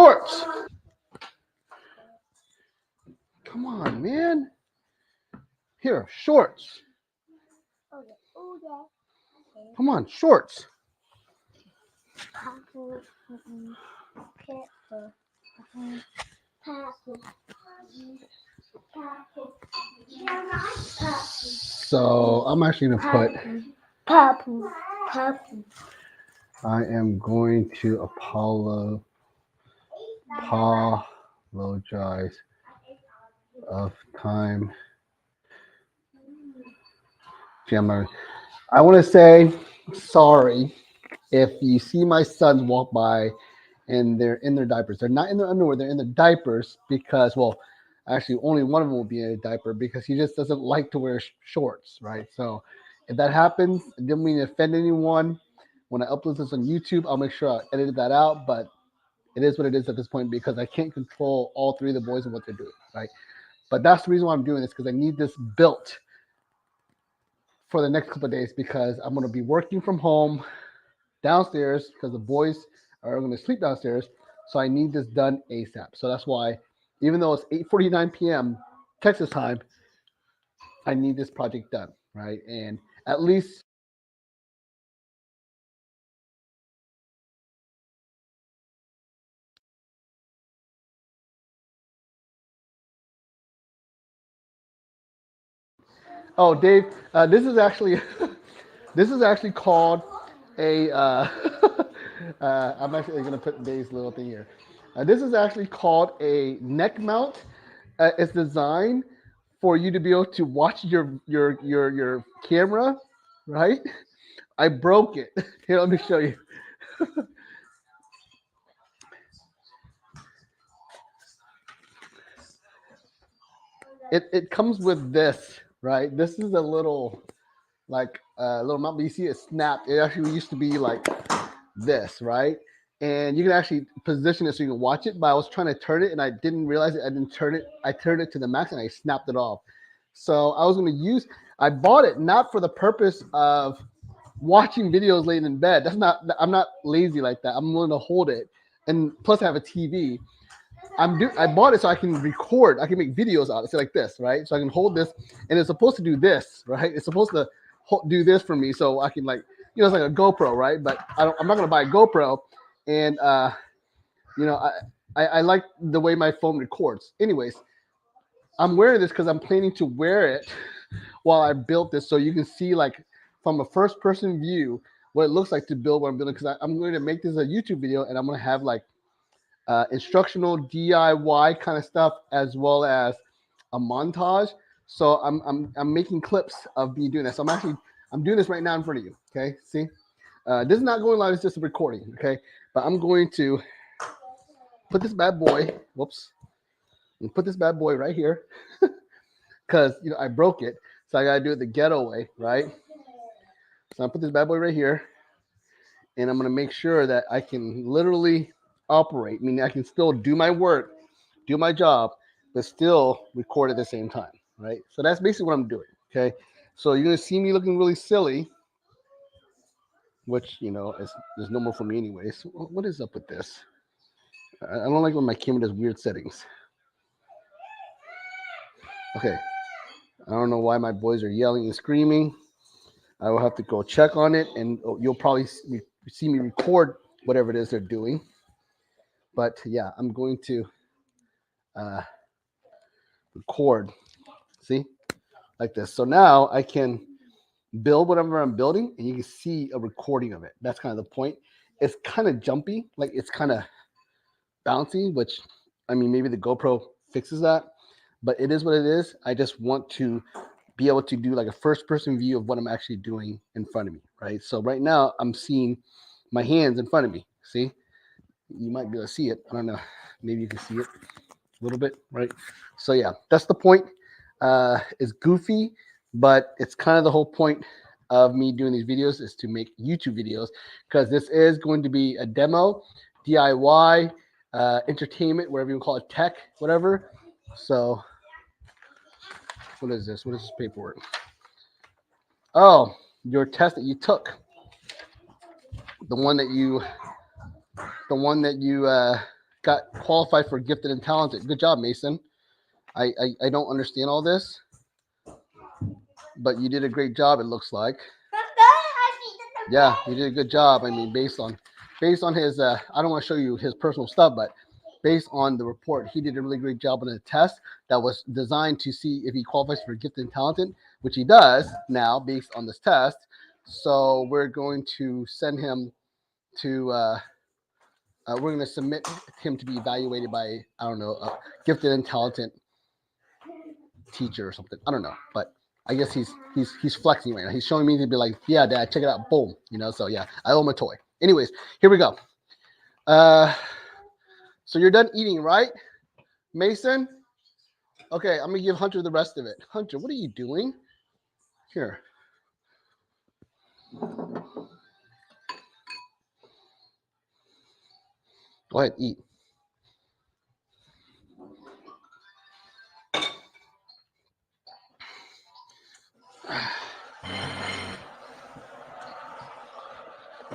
shorts. Come on, man. Here, shorts. Come on, shorts. So I'm actually gonna put. I am going to apologize of time. I want to say sorry if you see my sons walk by and they're in their diapers. They're not in their underwear, they're in their diapers because, well, actually, only one of them will be in a diaper because he just doesn't like to wear shorts, right? So if that happens, I didn't mean to offend anyone. When I upload this on YouTube, I'll make sure I edit that out, but it is what it is at this point because I can't control all three of the boys and what they're doing, right? But that's the reason why I'm doing this because I need this built for the next couple of days because I'm going to be working from home downstairs because the boys are going to sleep downstairs. So I need this done ASAP. So that's why, even though it's 8:49 p.m. Texas time, I need this project done, right? And at least oh, Dave, this is actually this is actually called a. I'm actually going to put Dave's little thing here. This is actually called a neck mount. It's designed for you to be able to watch your camera, right? I broke it. Here, let me show you. It comes with this, right? This is a little little mount, but you see it snapped. It actually used to be like this, right? And you can actually position it so you can watch it. But I was trying to turn it and I didn't realize it. I didn't turn it. I turned it to the max and I snapped it off. So I was going to use. I bought it not for the purpose of watching videos laying in bed. That's not. I'm not lazy like that. I'm willing to hold it, and plus I have a TV. I bought it so I can record. I can make videos out of it, like this, right? So I can hold this, and it's supposed to do this, right? It's supposed to do this for me, so I can it's like a GoPro, right? But I'm not gonna buy a GoPro, and I like the way my phone records. Anyways, I'm wearing this because I'm planning to wear it while I built this, so you can see from a first person view what it looks like to build what I'm building. Because I'm going to make this a YouTube video, and I'm going to have instructional DIY kind of stuff as well as a montage. So I'm making clips of me doing this. So I'm doing this right now in front of you. Okay, see, this is not going live. It's just a recording. Okay, but I'm going to put this bad boy. Whoops, and put this bad boy right here because I broke it. So I gotta do it the ghetto way, right? So I put this bad boy right here, and I'm gonna make sure that I can literally operate. Meaning I can still do my work, do my job, but still record at the same time, right? So that's basically what I'm doing. Okay, so you're gonna see me looking really silly, which is normal for me anyways. What is up with this? I don't like when my camera does weird settings. Okay, I don't know why my boys are yelling and screaming. I will have to go check on it, and you'll probably see me record whatever it is they're doing. But yeah, I'm going to record. See, like this. So now I can build whatever I'm building, and you can see a recording of it. That's kind of the point. It's kind of jumpy, like it's kind of bouncy, which maybe the GoPro fixes that, but it is what it is. I just want to be able to do like a first person view of what I'm actually doing in front of me, right? So right now I'm seeing my hands in front of me. See, you might be able to see it. I don't know. Maybe you can see it a little bit, right? So yeah, that's the point. It's goofy, but it's kind of the whole point of me doing these videos is to make YouTube videos because this is going to be a demo, DIY, entertainment, whatever you call it, tech, whatever. So what is this? What is this paperwork? Oh, your test that you took. The one that you got qualified for gifted and talented. Good job, Mason. I don't understand all this, but you did a great job. It looks like. Yeah, you did a good job. I mean, based on his, I don't want to show you his personal stuff, but based on the report, he did a really great job on a test that was designed to see if he qualifies for gifted and talented, which he does now based on this test. So we're going to send him to, we're going to submit him to be evaluated by, I don't know, a gifted and talented teacher or something. I don't know, but I guess he's flexing right now. He's showing me to be like, yeah, Dad, check it out. Boom. You know, so yeah, I owe him a toy. Anyways, here we go. So you're done eating, right? Mason? Okay, I'm going to give Hunter the rest of it. Hunter, what are you doing? Here. Go ahead, eat.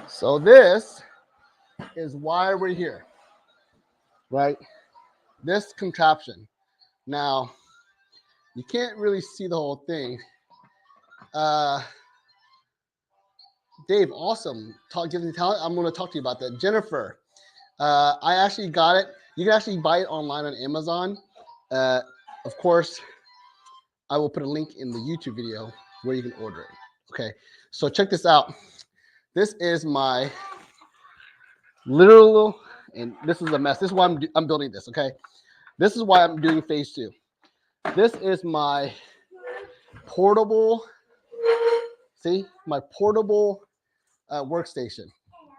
So this is why we're here, right? This contraption. Now, you can't really see the whole thing. Dave, awesome. Giving the talent. I'm going to talk to you about that. Jennifer, I actually got it. You can actually buy it online on Amazon. Of course, I will put a link in the YouTube video where you can order it. Okay, so check this out. This is my literal, and this is a mess. This is why I'm building this. Okay, this is why I'm doing phase 2. This is my portable. See, my portable workstation.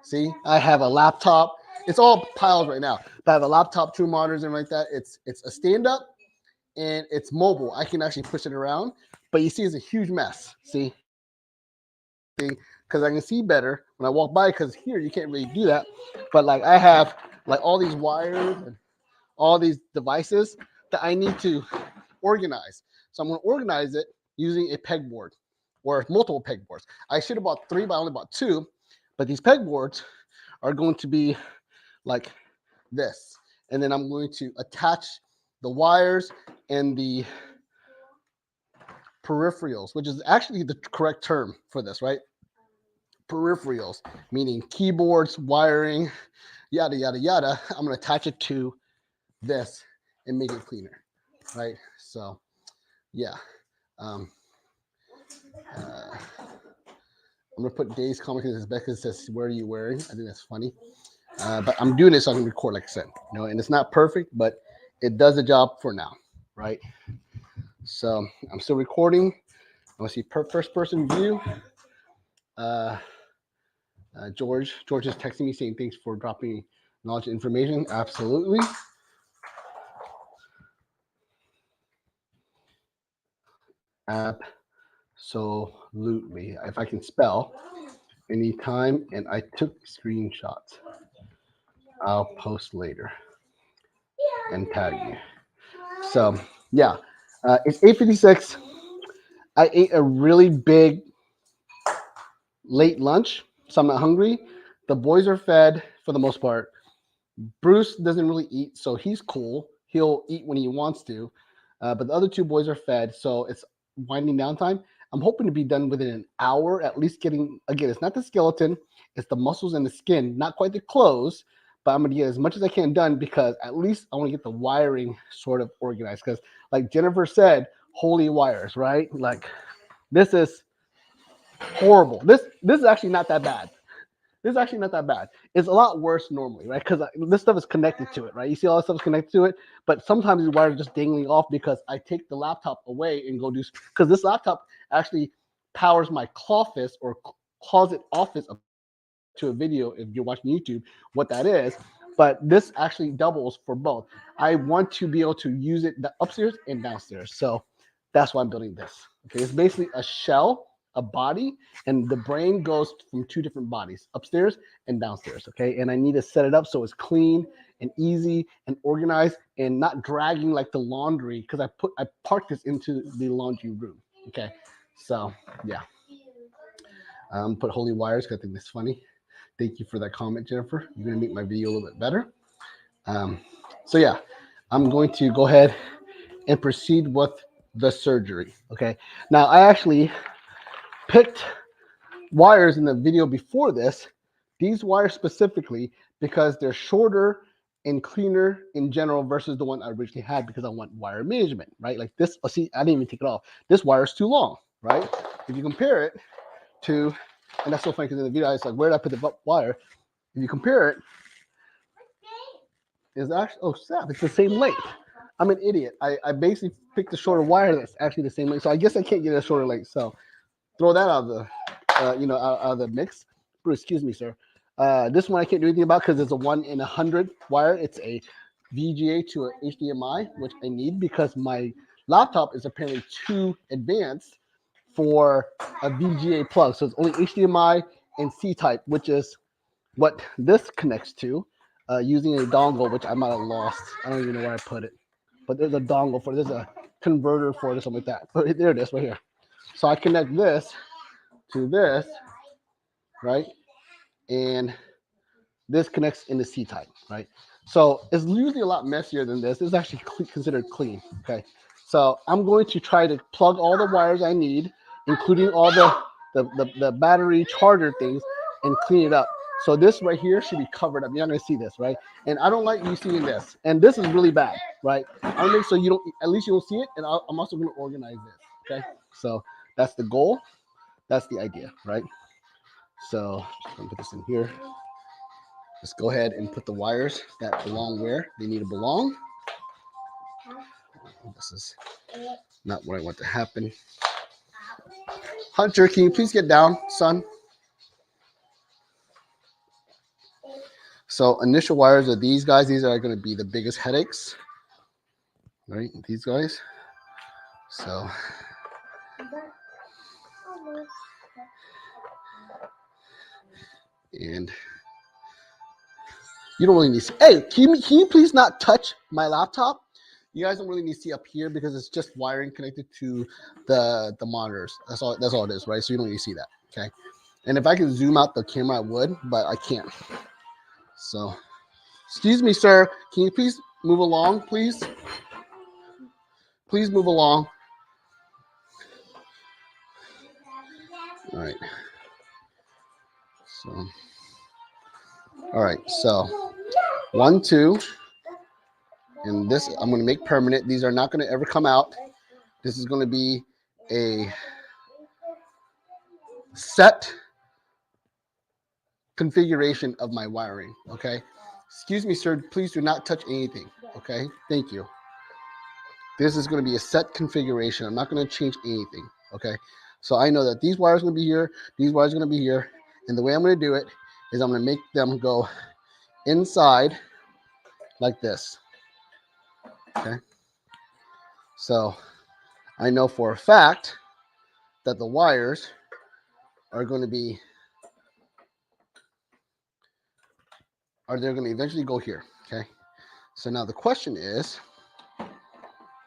See, I have a laptop. It's all piles right now. But I have a laptop, 2 monitors, and like that. It's a stand-up, and it's mobile. I can actually push it around. But you see, it's a huge mess. See, because I can see better when I walk by. Because here you can't really do that. But like I have like all these wires and all these devices that I need to organize. So I'm going to organize it using a pegboard or multiple pegboards. I should have bought 3, but I only bought 2. But these pegboards are going to be like this. And then I'm going to attach the wires and the peripherals, which is actually the correct term for this, right? Peripherals, meaning keyboards, wiring, yada, yada, yada. I'm going to attach it to this and make it cleaner, right? So, yeah. I'm going to put Dave's comment because Becca says, where are you wearing? I think that's funny. But I'm doing this so I can record, like I said, you know, and it's not perfect, but it does the job for now, right? So I'm still recording. I want to see first person view. George is texting me saying thanks for dropping knowledge and information. Absolutely. Absolutely. If I can spell anytime, and I took screenshots. I'll post later and tag you. So yeah, it's 8:56. I ate a really big late lunch, so I'm not hungry. The boys are fed for the most part. Bruce doesn't really eat, so he's cool. He'll eat when he wants to. But the other 2 boys are fed, so it's winding down time. I'm hoping to be done within an hour, at least getting, again, it's not the skeleton, it's the muscles and the skin, not quite the clothes, but I'm going to get as much as I can done because at least I want to get the wiring sort of organized. Because like Jennifer said, holy wires, right? Like this is horrible. This is actually not that bad. This is actually not that bad. It's a lot worse normally, right? Because this stuff is connected to it, right? You see all this stuff is connected to it, but sometimes these wires are just dangling off because I take the laptop away and go do, because this laptop actually powers my Cloffice or closet office to a video if you're watching YouTube, what that is. But this actually doubles for both. I want to be able to use it upstairs and downstairs. So that's why I'm building this. Okay, it's basically a shell, a body, and the brain goes from 2 different bodies, upstairs and downstairs. Okay, and I need to set it up so it's clean and easy and organized and not dragging like the laundry, because I parked this into the laundry room. Okay, so yeah, put holy wires because I think that's funny. Thank you for that comment, Jennifer. You're gonna make my video a little bit better. So yeah, I'm going to go ahead and proceed with the surgery. Okay. Now I actually picked wires in the video before this, these wires specifically, because they're shorter and cleaner in general versus the one I originally had because I want wire management, right? Like this, see, I didn't even take it off. This wire is too long, right? If you compare it to, and that's so funny because in the video I was like, where did I put the wire? If you compare it, it's actually, oh snap, it's the same length. I'm an idiot. I basically picked a shorter wire that's actually the same length. So I guess I can't get a shorter length. So throw that out of the, out of the mix. Bruce, excuse me, sir. This one I can't do anything about because it's a 1 in 100 wire. It's a VGA to an HDMI, which I need because my laptop is apparently too advanced for a VGA plug. So it's only HDMI and C-type, which is what this connects to, using a dongle, which I might have lost. I don't even know where I put it. But there's a dongle for it. There's a converter for it or something like that. But there it is right here. So I connect this to this, right? And this connects in the C-type, right? So it's usually a lot messier than this. This is actually considered clean, okay? So I'm going to try to plug all the wires I need, including all the battery charger things, and clean it up. So this right here should be covered up. You're not gonna see this, right? And I don't like you seeing this. And this is really bad, right? I make so you don't, at least you don't see it. And I'm also gonna organize this, okay? So that's the goal. That's the idea, right? So I'm gonna put this in here. Let's go ahead and put the wires that belong where they need to belong. This is not what I want to happen. Hunter, can you please get down, son? So initial wires are these guys. These are going to be the biggest headaches, right? These guys. So and you don't really need to, hey, can you please not touch my laptop? You guys don't really need to see up here because it's just wiring connected to the monitors. That's all it is, right? So you don't need to see that, okay? And if I could zoom out the camera, I would, but I can't. So, excuse me, sir. Can you please move along, please? Please move along. All right. So, all right. So, 1, 2, and this I'm going to make permanent. These are not going to ever come out. This is going to be a set configuration of my wiring. Okay. Excuse me, sir. Please do not touch anything. Okay. Thank you. This is going to be a set configuration. I'm not going to change anything. Okay. So I know that these wires are going to be here. These wires are going to be here. And the way I'm going to do it is I'm going to make them go inside like this. Okay. So I know for a fact that the wires are going to be, they're going to eventually go here. Okay. So now the question is,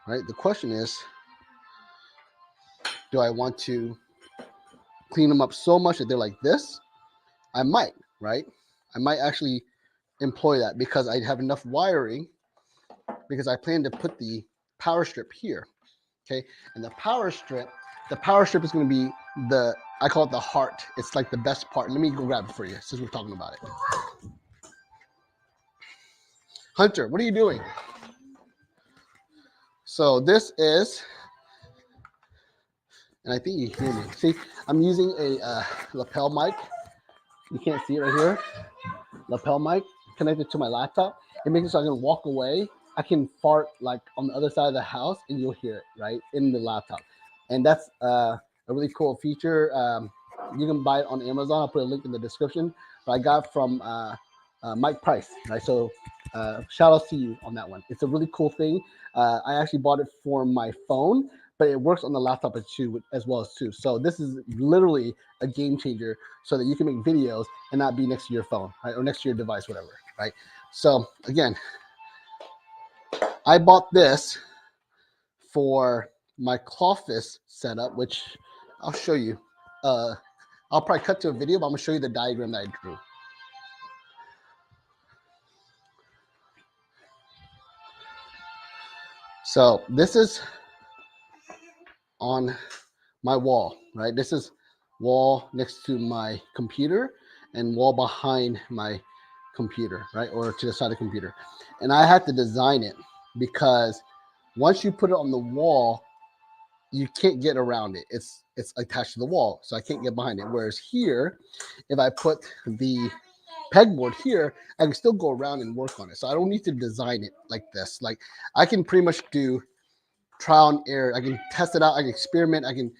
right? The question is, do I want to clean them up so much that they're like this? I might, right? I might actually employ that because I have enough wiring, because I plan to put the power strip here. Okay. And the power strip is going to be I call it the heart. It's like the best part. Let me go grab it for you since we're talking about it. Hunter, what are you doing? So this is, and I think you hear me. See, I'm using a lapel mic. You can't see it right here. Lapel mic connected to my laptop. It makes it so I can walk away. I can fart like on the other side of the house and you'll hear it right in the laptop. And that's a really cool feature. You can buy it on Amazon. I'll put a link in the description. But I got from Mike Price, right? So shout out to you on that one. It's a really cool thing. I actually bought it for my phone, but it works on the laptop as well as too. So this is literally a game changer so that you can make videos and not be next to your phone, right? Or next to your device, whatever, right? So again, I bought this for my Clawfist setup, which I'll show you. I'll probably cut to a video, but I'm gonna show you the diagram that I drew. So this is on my wall, right? This is wall next to my computer and wall behind my computer, right? Or to the side of the computer. And I had to design it because once you put it on the wall, you can't get around it. It's attached to the wall, so I can't get behind it. Whereas here, if I put the pegboard here, I can still go around and work on it. So I don't need to design it like this. Like I can pretty much do trial and error. I can test it out. I can experiment. I can,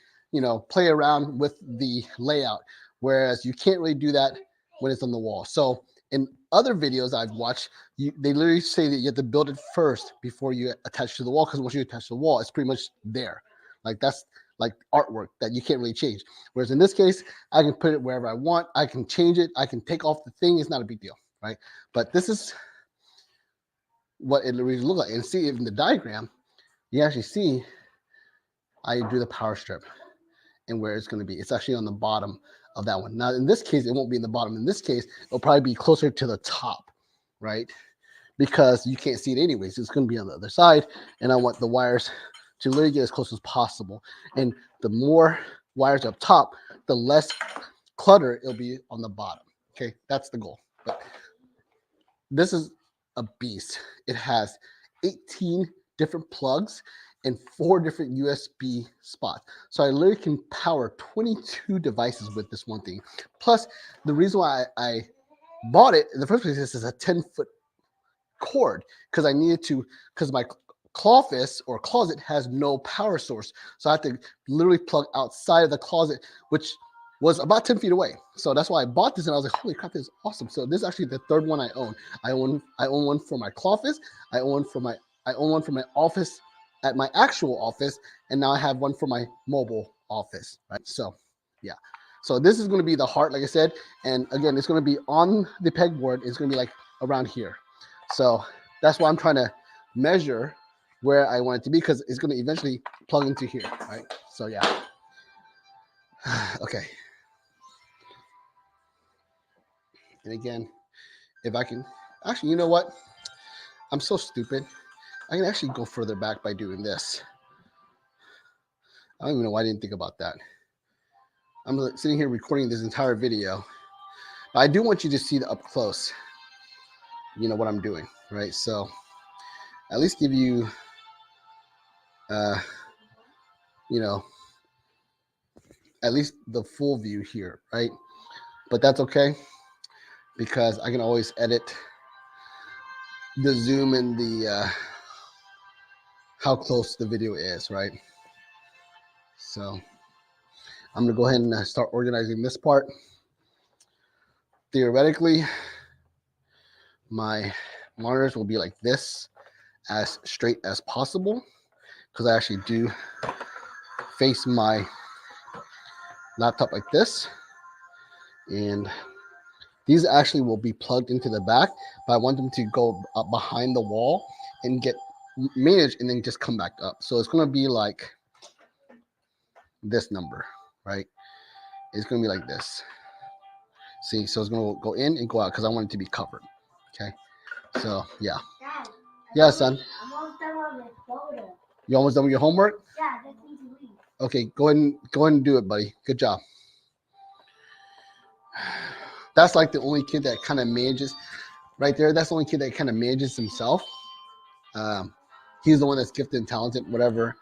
play around with the layout. Whereas you can't really do that when it's on the wall. So in other videos I've watched, they literally say that you have to build it first before you attach to the wall. Because once you attach to the wall, it's pretty much there. Like that's like artwork that you can't really change. Whereas in this case, I can put it wherever I want. I can change it. I can take off the thing. It's not a big deal, right? But this is what it really looks like. And see, in the diagram, you actually see I do the power strip and where it's going to be. It's actually on the bottom of that one. Now, in this case, it won't be in the bottom. In this case, it'll probably be closer to the top, right? Because you can't see it anyways. It's going to be on the other side, and I want the wires to literally get as close as possible. And the more wires up top, the less clutter it'll be on the bottom. Okay, that's the goal. But this is a beast. It has 18 different plugs and 4 different USB spots. So I literally can power 22 devices with this one thing. Plus, the reason why I bought it in the first place is it's a 10-foot cord because I needed to, because my office or closet has no power source. So I have to literally plug outside of the closet, which was about 10 feet away. So that's why I bought this, and I was like, holy crap, this is awesome. So this is actually the third one I own. I own one for my office. I own one for my office at my actual office, and now I have one for my mobile office, right? So yeah. So this is going to be the heart, like I said, and again, it's going to be on the pegboard. It's going to be like around here. So that's why I'm trying to measure where I want it to be, because it's going to eventually plug into here, right? So yeah. Okay. And again, if I can, actually, you know what? I'm so stupid. I can actually go further back by doing this. I don't even know why I didn't think about that. I'm sitting here recording this entire video. But I do want you to see the up close, what I'm doing, right? So at least give you, at least the full view here, right? But that's okay, because I can always edit the zoom and the how close the video is, right? So I'm gonna go ahead and start organizing this part. Theoretically, my monitors will be like this, as straight as possible, because I actually do face my laptop like this, and these actually will be plugged into the back, but I want them to go up behind the wall and get managed and then just come back up. So it's going to be like this number, right? It's going to be like this. See, so it's going to go in and go out because I want it to be covered. Okay. So yeah. Dad, yeah, son. I'm almost done with my photo. You almost done with your homework? Yeah, that needs to leave. Okay, go ahead and do it, buddy. Good job. That's like the only kid that kind of manages right there. That's the only kid that kind of manages himself. He's the one that's gifted and talented, whatever.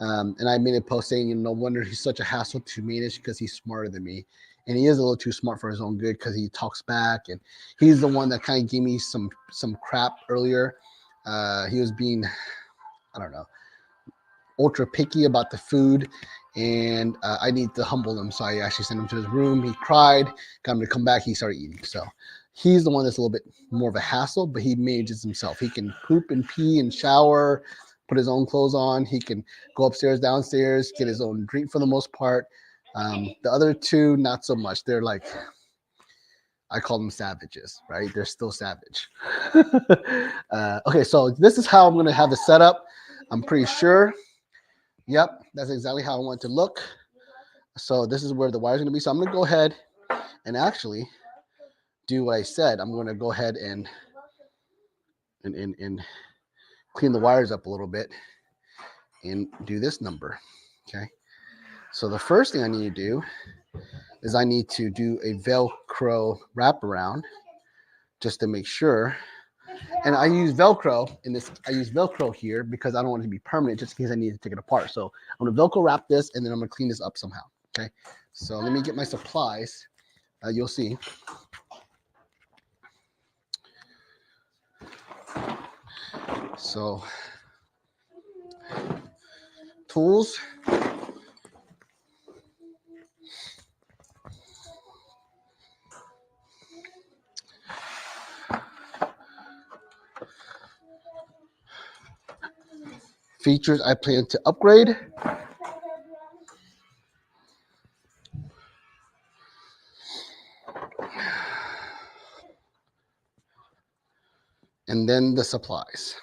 And I made a post saying, no wonder he's such a hassle to manage, because he's smarter than me. And he is a little too smart for his own good, because he talks back. And he's the one that kind of gave me some crap earlier. He was being, I don't know, ultra picky about the food, and I need to humble him. So I actually sent him to his room. He cried, got him to come back. He started eating. So he's the one that's a little bit more of a hassle, but he manages himself. He can poop and pee and shower, put his own clothes on. He can go upstairs, downstairs, get his own drink for the most part. The other two, not so much. They're like, I call them savages, right? They're still savage. Okay, so this is how I'm going to have the setup. I'm pretty sure. Yep, that's exactly how I want it to look. So this is where the wire's going to be. So I'm going to go ahead and actually do what I said. I'm going to go ahead and clean the wires up a little bit. and do this number. Okay. So the first thing I need to do is I need to do a Velcro wraparound just to make sure. And I use Velcro in this. I use Velcro here because I don't want it to be permanent, just in case I need to take it apart. So I'm gonna Velcro wrap this, and then I'm gonna clean this up somehow. Okay. So let me get my supplies. You'll see. So tools. Features I plan to upgrade. And then the supplies,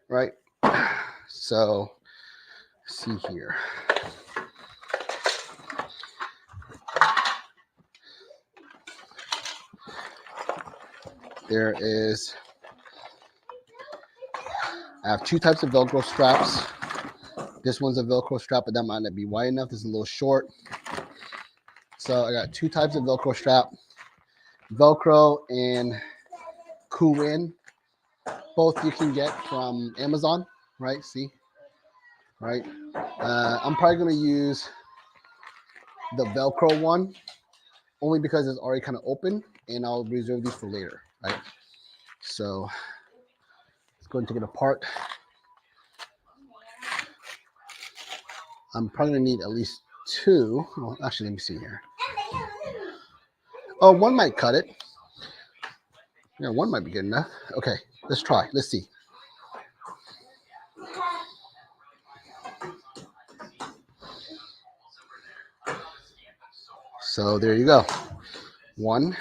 right? So, see here. There is, I have two types of Velcro straps. This one's a Velcro strap, but that might not be wide enough. This is a little short. So I got two types of Velcro strap, Velcro and Kuwin. Both you can get from Amazon, right? See, right? I'm probably gonna use the Velcro one only because it's already kind of open, and I'll reserve these for later, right? So let's go and take it apart. I'm probably gonna need at least two. Oh, actually, let me see here. Oh, one might cut it. Yeah, one might be good enough. Okay, let's try. Let's see. So there you go. One.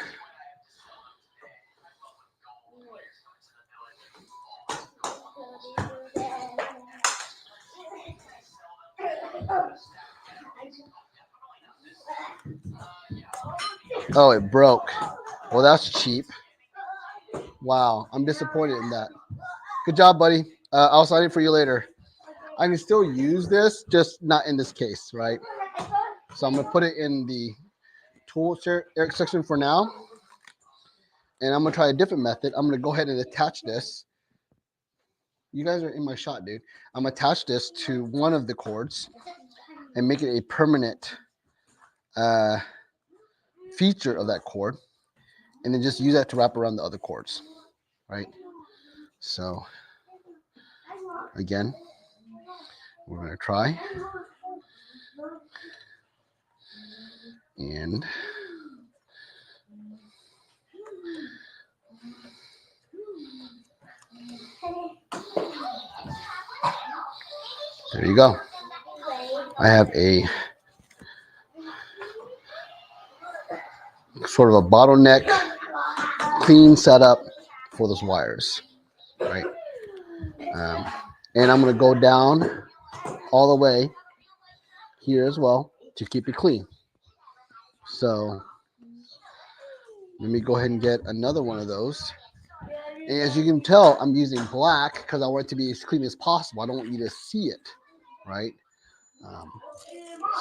Oh, it broke. Well, that's cheap. Wow, I'm disappointed in that. Good job, buddy. I'll sign it for you later. I can still use this, just not in this case, right? So I'm gonna put it in the tool section for now. And I'm gonna try a different method. I'm gonna go ahead and attach this. You guys are in my shot, dude. I'm gonna attach this to one of the cords and make it a permanent feature of that cord, and then just use that to wrap around the other cords, right? So again, we're gonna try, and there you go. I have a sort of a bottleneck clean setup for those wires, right? And I'm going to go down all the way here as well to keep it clean. So let me go ahead and get another one of those. And as you can tell, I'm using black because I want it to be as clean as possible. I don't want you to see it, right?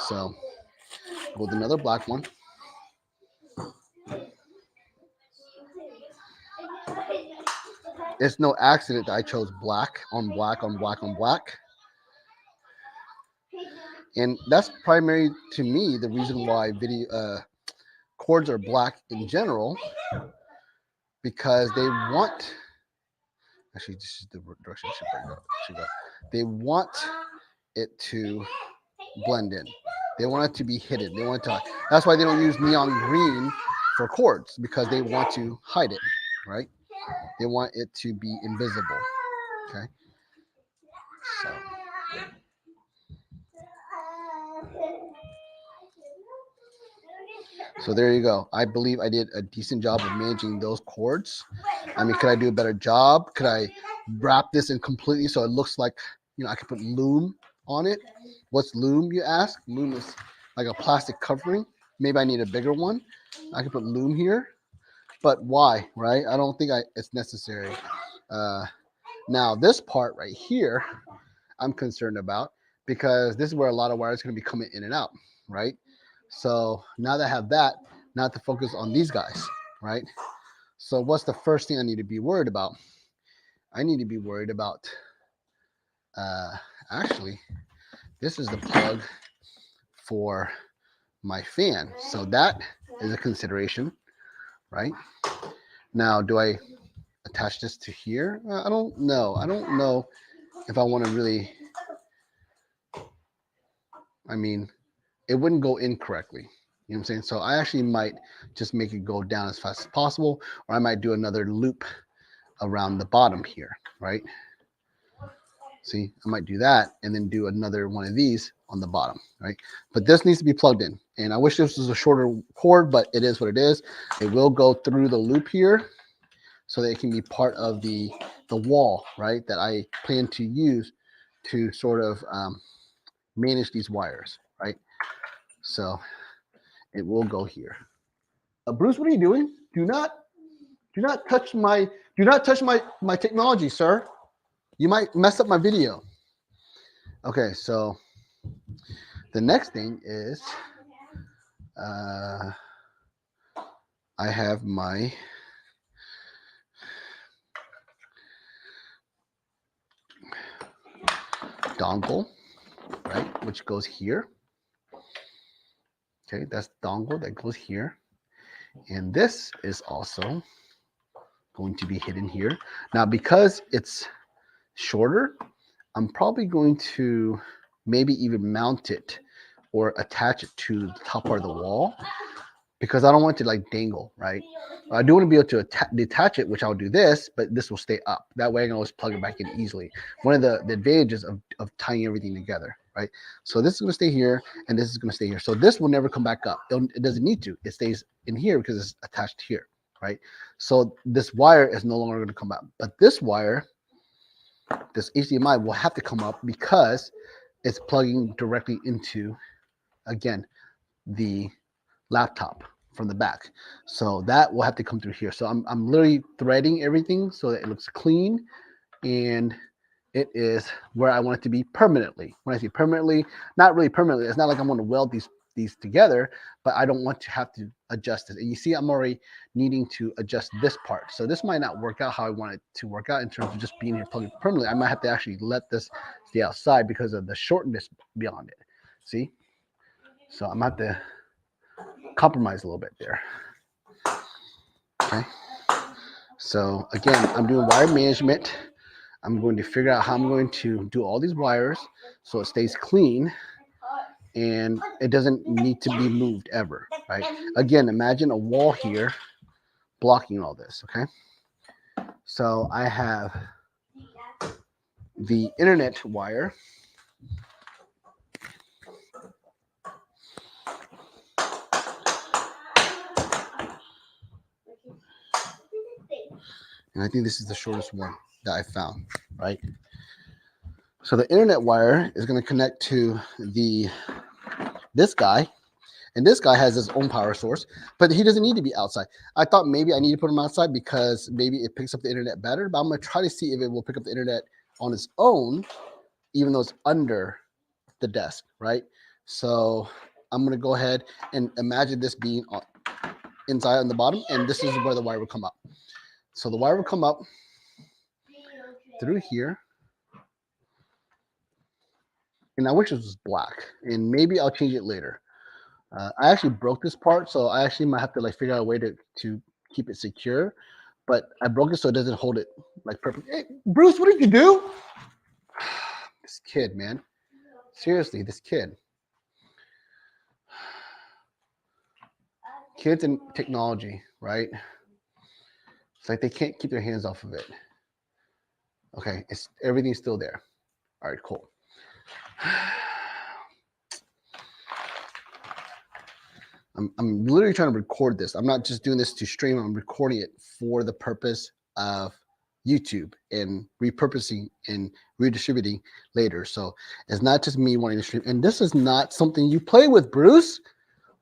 So go with another black one. It's no accident that I chose black on black on black on black. And that's primary to me the reason why video cords are black in general, because they want, actually this is the direction it should go. They want it to blend in. They want it to be hidden. They want it to, that's why they don't use neon green for cords, because they want to hide it, right? They want it to be invisible. Okay. So there you go. I believe I did a decent job of managing those cords. I mean, could I do a better job? Could I wrap this in completely so it looks like, you know, I could put loom on it? What's loom, you ask? Loom is like a plastic covering. Maybe I need a bigger one. I could put loom here, but why, right? I don't think it's necessary. Now this part right here, I'm concerned about, because this is where a lot of wires are going to be coming in and out, right? So now that I have that, now I have to focus on these guys, right? So what's the first thing I need to be worried about? I need to be worried about, actually, this is the plug for my fan. So that is a consideration, right? Now, do I attach this to here? I don't know. I don't know if I want to really, I mean, it wouldn't go in correctly. You know what I'm saying? So I actually might just make it go down as fast as possible, or I might do another loop around the bottom here, right? See, I might do that and then do another one of these on the bottom, right? But this needs to be plugged in. And I wish this was a shorter cord, but it is what it is. It will go through the loop here so that it can be part of the wall, right? That I plan to use to sort of manage these wires, right? So it will go here. Bruce, what are you doing? Do not touch my technology, sir. You might mess up my video. Okay, so the next thing is I have my dongle, right, which goes here. Okay, that's dongle that goes here. And this is also going to be hidden here. Now, because it's shorter, I'm probably going to maybe even mount it or attach it to the top part of the wall, because I don't want it to like dangle, right? I do want to be able to detach it, which I'll do this, but this will stay up. That way I can always plug it back in easily. One of the advantages of tying everything together, right? So this is going to stay here, and this is going to stay here. So this will never come back up. It doesn't need to. It stays in here because it's attached here, right? So this wire is no longer going to come out. But this wire, this HDMI, will have to come up because it's plugging directly into, again, the laptop from the back. So that will have to come through here. So I'm literally threading everything so that it looks clean, and it is where I want it to be permanently. When I say permanently, not really permanently, it's not like I'm going to weld these together, but I don't want to have to adjust it. And you see I'm already needing to adjust this part. So this might not work out how I want it to work out in terms of just being here plugged permanently. I might have to actually let this stay outside because of the shortness beyond it. See? So I'm going to have to compromise a little bit there. Okay. So again, I'm doing wire management. I'm going to figure out how I'm going to do all these wires so it stays clean and it doesn't need to be moved ever, right? Again, imagine a wall here blocking all this, okay? So I have the internet wire. And I think this is the shortest one that I found, right? So the internet wire is going to connect to this guy, and this guy has his own power source, but he doesn't need to be outside. I thought maybe I need to put him outside because maybe it picks up the internet better, but I'm going to try to see if it will pick up the internet on its own, even though it's under the desk, right? So I'm going to go ahead and imagine this being inside on the bottom, and this is where the wire will come up. So the wire will come up through here. And I wish this was black, and maybe I'll change it later. I actually broke this part, so I actually might have to like figure out a way to keep it secure. But I broke it so it doesn't hold it like perfect. Hey, Bruce, what did you do? This kid, man. Seriously, this kid. Kids and technology, right? It's like they can't keep their hands off of it. Okay, everything's still there. All right, cool. I'm literally trying to record this. I'm not just doing this to stream. I'm recording it for the purpose of YouTube and repurposing and redistributing later. So it's not just me wanting to stream. And this is not something you play with, Bruce.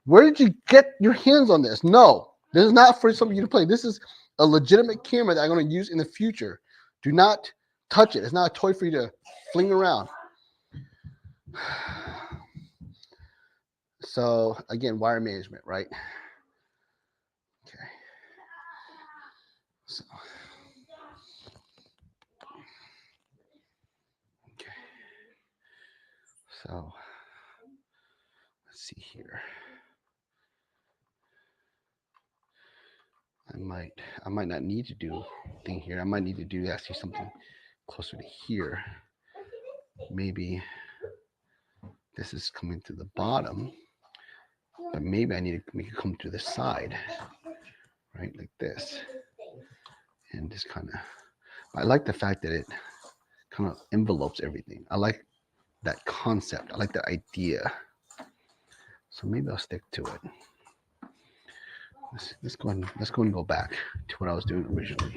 Where did you get your hands on this? No, this is not for something you to play. This is a legitimate camera that I'm going to use in the future. Do not touch it. It's not a toy for you to fling around. So again, wire management, right? Okay. So, okay. So let's see here. I might not need to do thing here. I might need to do actually something closer to here. Maybe this is coming to the bottom, but maybe I need to make it come to the side, right? Like this. And just kind of, I like the fact that it kind of envelopes everything. I like that concept. I like that idea. So maybe I'll stick to it. Let's go and go back to what I was doing originally.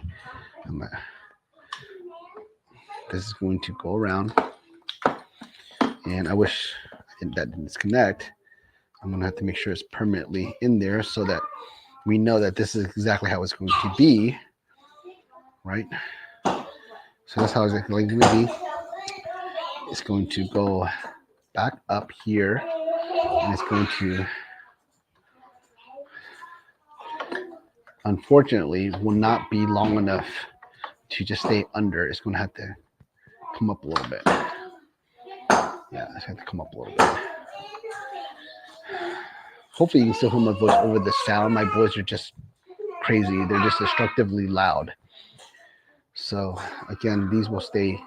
This is going to go around, and I wish that didn't disconnect. I'm gonna have to make sure it's permanently in there so that we know that this is exactly how it's going to be, right? So that's how it's going to be. It's going to go back up here, and it's going to, unfortunately, will not be long enough to just stay under. It's going to have to come up a little bit. Yeah, it's going to come up a little bit. Hopefully you can still hear my voice over the sound. My boys are just crazy. They're just destructively loud. So again, these will stay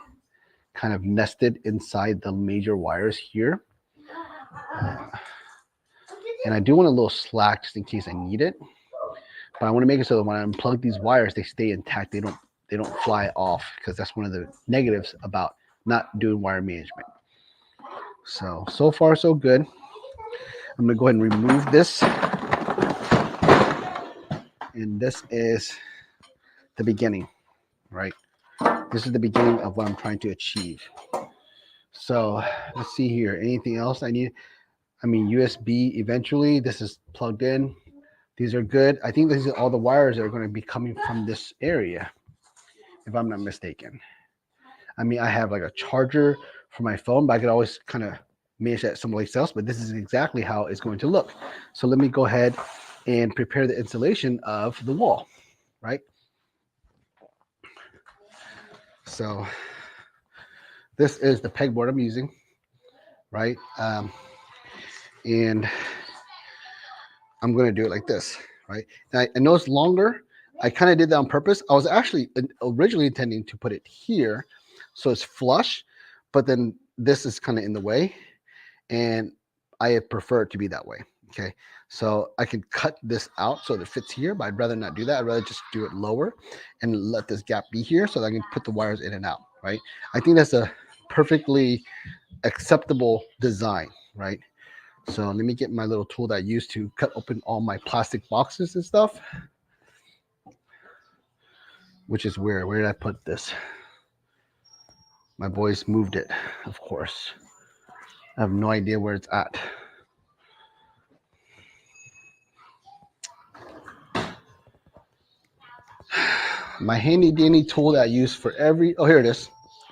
kind of nested inside the major wires here. And I do want a little slack just in case I need it. But I want to make it so that when I unplug these wires, they stay intact. They don't fly off, because that's one of the negatives about not doing wire management. So far so good. I'm going to go ahead and remove this. And this is the beginning, right? This is the beginning of what I'm trying to achieve. So let's see here. Anything else I need? I mean, USB eventually. This is plugged in. These are good. I think these are all the wires that are going to be coming from this area, if I'm not mistaken. I mean, I have like a charger for my phone, but I could always kind of manage that someplace else. But this is exactly how it's going to look. So let me go ahead and prepare the installation of the wall, right? So this is the pegboard I'm using, right? And I'm going to do it like this, right? And I know it's longer. I kind of did that on purpose. I was actually originally intending to put it here so it's flush, but then this is kind of in the way, and I prefer it to be that way. Okay, so I can cut this out so that it fits here, but I'd rather not do that. I'd rather just do it lower and let this gap be here so that I can put the wires in and out, right? I think that's a perfectly acceptable design, right? So let me get my little tool that I use to cut open all my plastic boxes and stuff. Which is where did I put this? My boys moved it, of course. I have no idea where it's at. My handy dandy tool that I use for every, oh, here it is.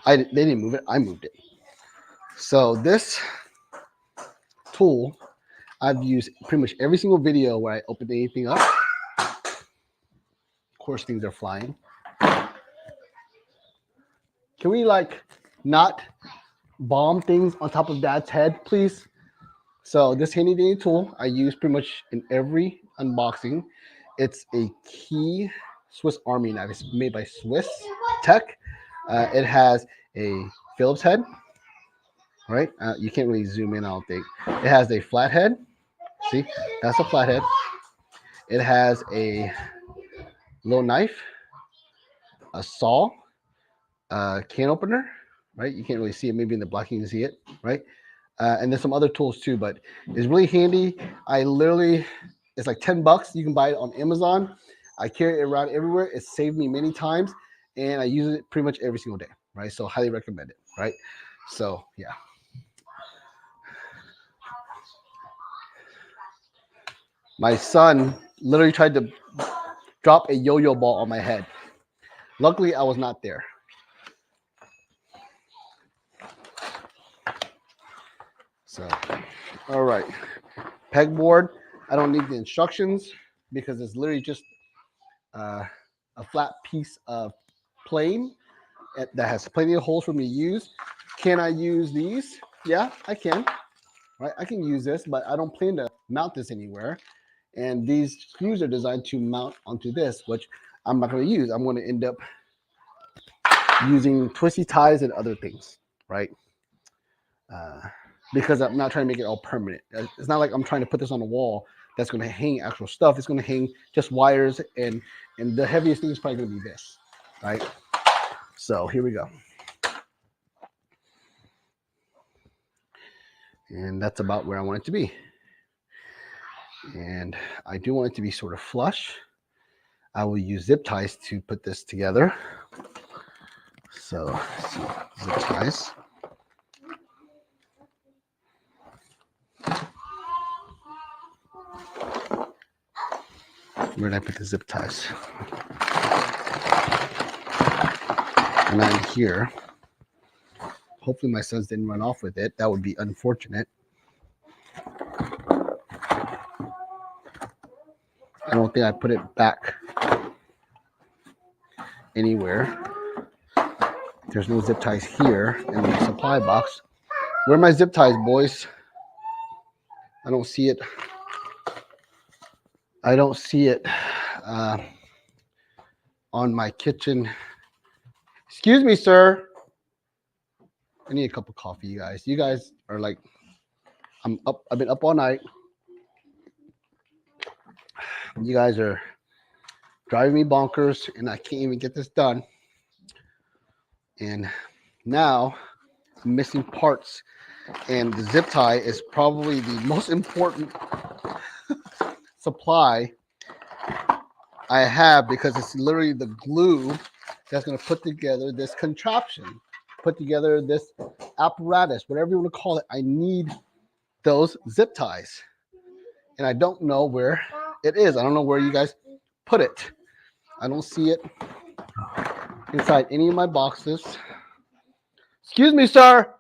They didn't move it, I moved it. So this tool I've used pretty much every single video where I open anything up. Of course, things are flying. Can we like not bomb things on top of Dad's head, please? So this handy dandy tool I use pretty much in every unboxing. It's a key Swiss Army knife. It's made by Swiss Tech. It has a Phillips head, right? You can't really zoom in, I don't think. It has a flat head. See, that's a flat head. It has a little knife, a saw, a can opener, right? You can't really see it. Maybe in the black you can see it, right? And there's some other tools too, but it's really handy. It's like $10. You can buy it on Amazon. I carry it around everywhere. It saved me many times, and I use it pretty much every single day, right? So highly recommend it, right? So yeah. My son literally tried to drop a yo-yo ball on my head. Luckily, I was not there. So, all right. Pegboard. I don't need the instructions because it's literally just a flat piece of plane that has plenty of holes for me to use. Can I use these? Yeah, I can. Right, I can use this, but I don't plan to mount this anywhere. And these screws are designed to mount onto this, which I'm not going to use. I'm going to end up using twisty ties and other things, right? Because I'm not trying to make it all permanent. It's not like I'm trying to put this on a wall that's going to hang actual stuff. It's going to hang just wires, and the heaviest thing is probably going to be this, right? So here we go. And that's about where I want it to be. And I do want it to be sort of flush. I will use zip ties to put this together. So let's see, zip ties. Where did I put the zip ties? And I'm here. Hopefully my sons didn't run off with it. That would be unfortunate. I don't think I put it back anywhere. There's no zip ties here in the supply box. Where are my zip ties, boys? I don't see it. I don't see it on my kitchen. Excuse me, sir. I need a cup of coffee, you guys. You guys are like, I'm up. I've been up all night. You guys are driving me bonkers, and I can't even get this done. And now I'm missing parts, and the zip tie is probably the most important supply I have, because it's literally the glue that's going to put together this contraption, put together this apparatus, whatever you want to call it. I need those zip ties, and I don't know where it is. I don't know where you guys put it. I don't see it inside any of my boxes. Excuse me, sir.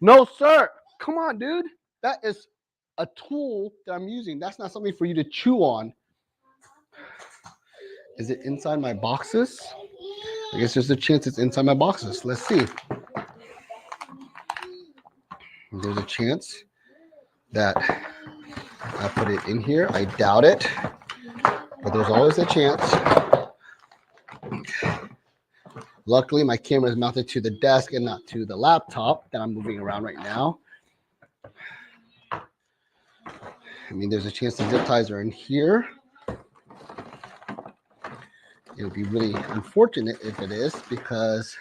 No, sir. Come on, dude. That is a tool that I'm using. That's not something for you to chew on. Is it inside my boxes? I guess there's a chance it's inside my boxes. Let's see. There's a chance that I put it in here. I doubt it, but there's always a chance. Luckily, my camera is mounted to the desk and not to the laptop that I'm moving around right now. I mean, there's a chance the zip ties are in here. It would be really unfortunate if it is, because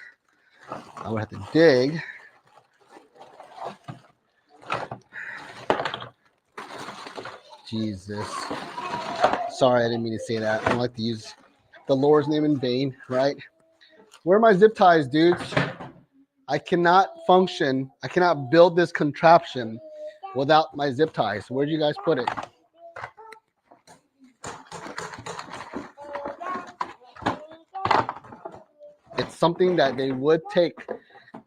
I would have to dig. Jesus. Sorry, I didn't mean to say that. I don't like to use the Lord's name in vain, right? Where are my zip ties, dudes? I cannot function. I cannot build this contraption without my zip ties. Where'd you guys put it? It's something that they would take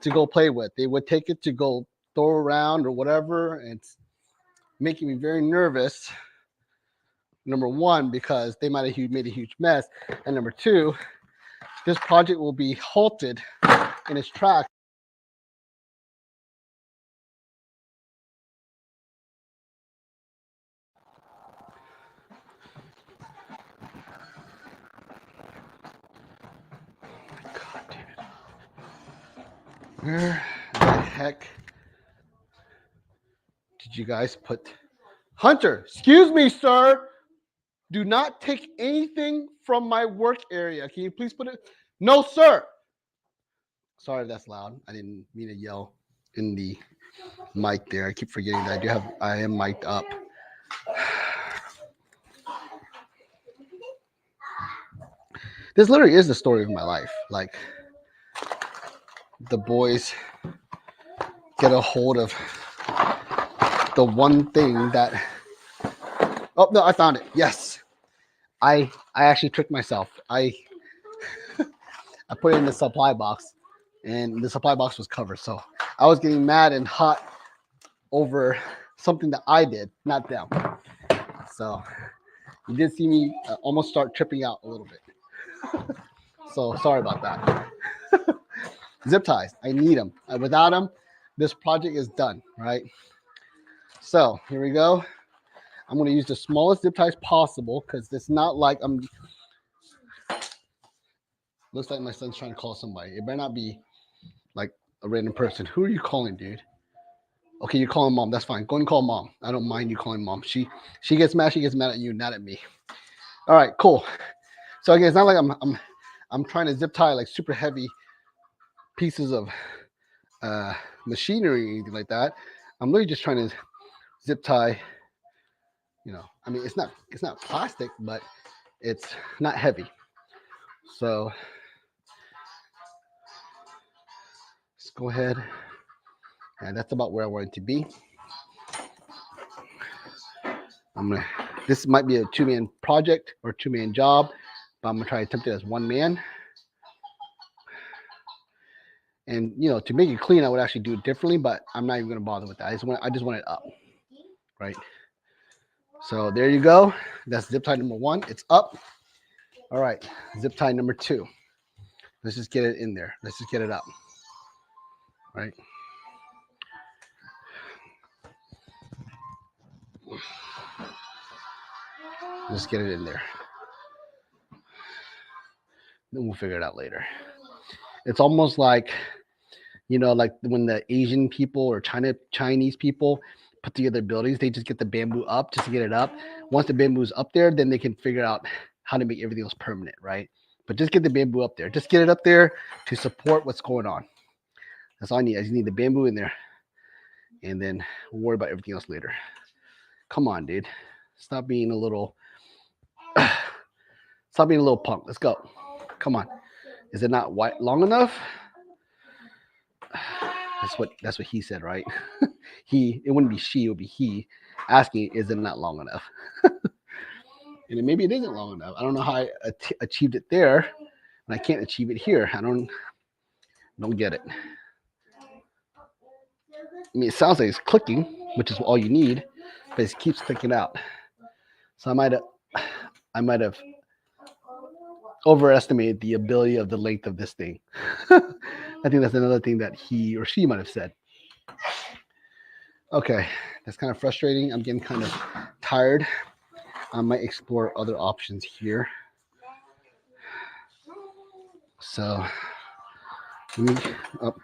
to go play with. They would take it to go throw around or whatever. It's making me very nervous. Number one, because they might have made a huge mess. And number two, this project will be halted in its tracks. God damn it. Where the heck did you guys put Hunter? Excuse me, sir. Do not take anything from my work area. Can you please put it? No, sir. Sorry if that's loud. I didn't mean to yell in the mic there. I keep forgetting that I am mic'd up. This literally is the story of my life. Like, the boys get a hold of the one thing that, oh no, I found it. Yes. I actually tricked myself. I put it in the supply box, and the supply box was covered. So I was getting mad and hot over something that I did, not them. So you did see me almost start tripping out a little bit. So sorry about that. Zip ties, I need them. Without them, this project is done, right? So here we go. I'm going to use the smallest zip ties possible because it's not like I'm. Looks like my son's trying to call somebody. It better not be like a random person. Who are you calling, dude? Okay, you're calling mom. That's fine. Go and call mom. I don't mind you calling mom. She gets mad. She gets mad at you, not at me. All right, cool. So again, it's not like I'm trying to zip tie like super heavy pieces of machinery or anything like that. I'm literally just trying to zip tie. You know, I mean, it's not plastic, but it's not heavy. So let's go ahead, and that's about where I want it to be. This might be a 2-man project or 2-man job, but I'm gonna try to attempt it as 1 man. And you know, to make it clean, I would actually do it differently, but I'm not even gonna bother with that. I just want it up, right? So there you go. That's zip tie number 1. It's up. All right, zip tie number 2. Let's just get it in there. Let's just get it up, right? Let's get it in there. Then we'll figure it out later. It's almost like, you know, like when the Asian people or Chinese people put together buildings, they just get the bamboo up just to get it up. Once the bamboo's up there, then they can figure out how to make everything else permanent, right? But just get the bamboo up there. Just get it up there to support what's going on. That's all I need. I just need the bamboo in there. And then we'll worry about everything else later. Come on, dude. Stop being a little punk. Let's go. Come on. Is it not long enough? That's what he said, right? It wouldn't be she, it would be he asking, is it not long enough? And maybe it isn't long enough. I don't know how I achieved it there, and I can't achieve it here. I don't get it. I mean, it sounds like it's clicking, which is all you need, but it keeps clicking out. So I might have overestimated the ability of the length of this thing. I think that's another thing that he or she might have said. Okay, that's kind of frustrating. I'm getting kind of tired. I might explore other options here. So,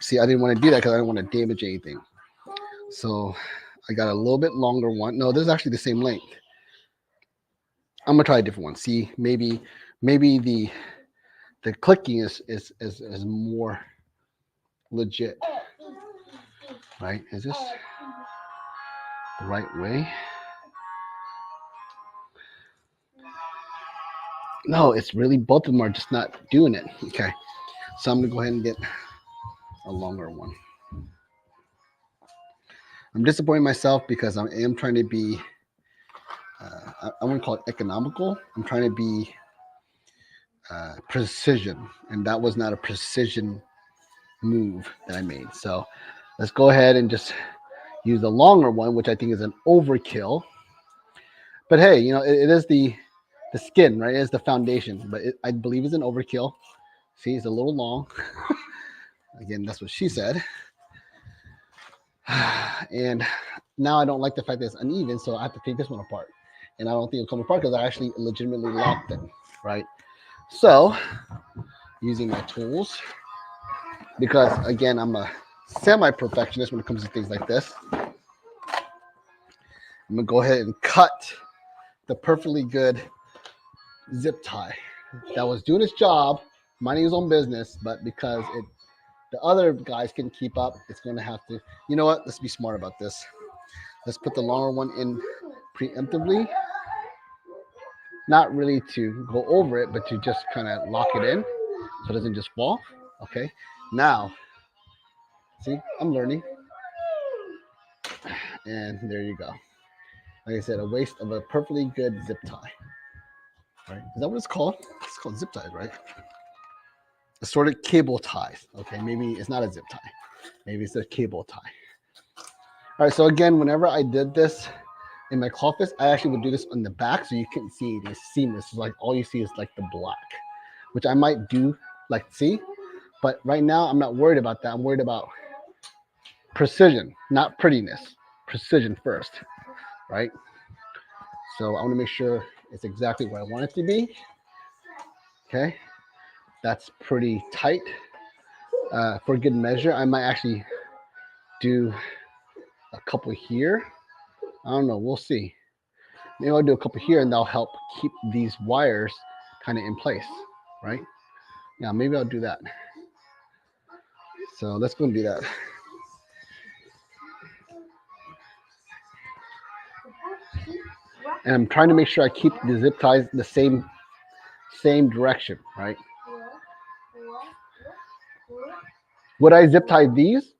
see, I didn't want to do that because I didn't want to damage anything. So, I got a little bit longer one. No, this is actually the same length. I'm gonna try a different one. See, maybe the clicking is more legit, right? Is this the right way? No, it's really both of them are just not doing it. Okay, so I'm gonna go ahead and get a longer one. I'm disappointing myself because I am trying to be, I wouldn't call it economical. I'm trying to be precision, and that was not a precision move that I made. So let's go ahead and just use the longer one, which I think is an overkill. But hey, you know, it is the skin, right? It is the foundation, but I believe it's an overkill. See, it's a little long. Again, that's what she said. And now I don't like the fact that it's uneven, so I have to take this one apart. And I don't think it'll come apart because I actually legitimately locked it, right? So, using my tools, because again, I'm a semi-perfectionist when it comes to things like this. I'm gonna go ahead and cut the perfectly good zip tie that was doing its job, minding his own business, but because the other guys can keep up, it's going to have to, you know what, let's be smart about this. Let's put the longer one in preemptively, not really to go over it, but to just kind of lock it in so it doesn't just fall. Okay, now, see, I'm learning. And there you go. Like I said, a waste of a perfectly good zip tie. Right? Is that what it's called? It's called zip ties, right? Assorted cable ties. Okay, maybe it's not a zip tie. Maybe it's a cable tie. All right, so again, whenever I did this in my office, I actually would do this on the back so you couldn't see it. It's seamless. So like all you see is like the black, which I might do like see, but right now I'm not worried about that. I'm worried about precision, not prettiness. Precision first, right? So I want to make sure it's exactly where I want it to be. Okay, that's pretty tight. For good measure, I might actually do a couple here. I don't know. We'll see. Maybe I'll do a couple here, and that'll help keep these wires kind of in place, right? Yeah, maybe I'll do that. So let's go and do that. And I'm trying to make sure I keep the zip ties the same direction, right? Would I zip tie these?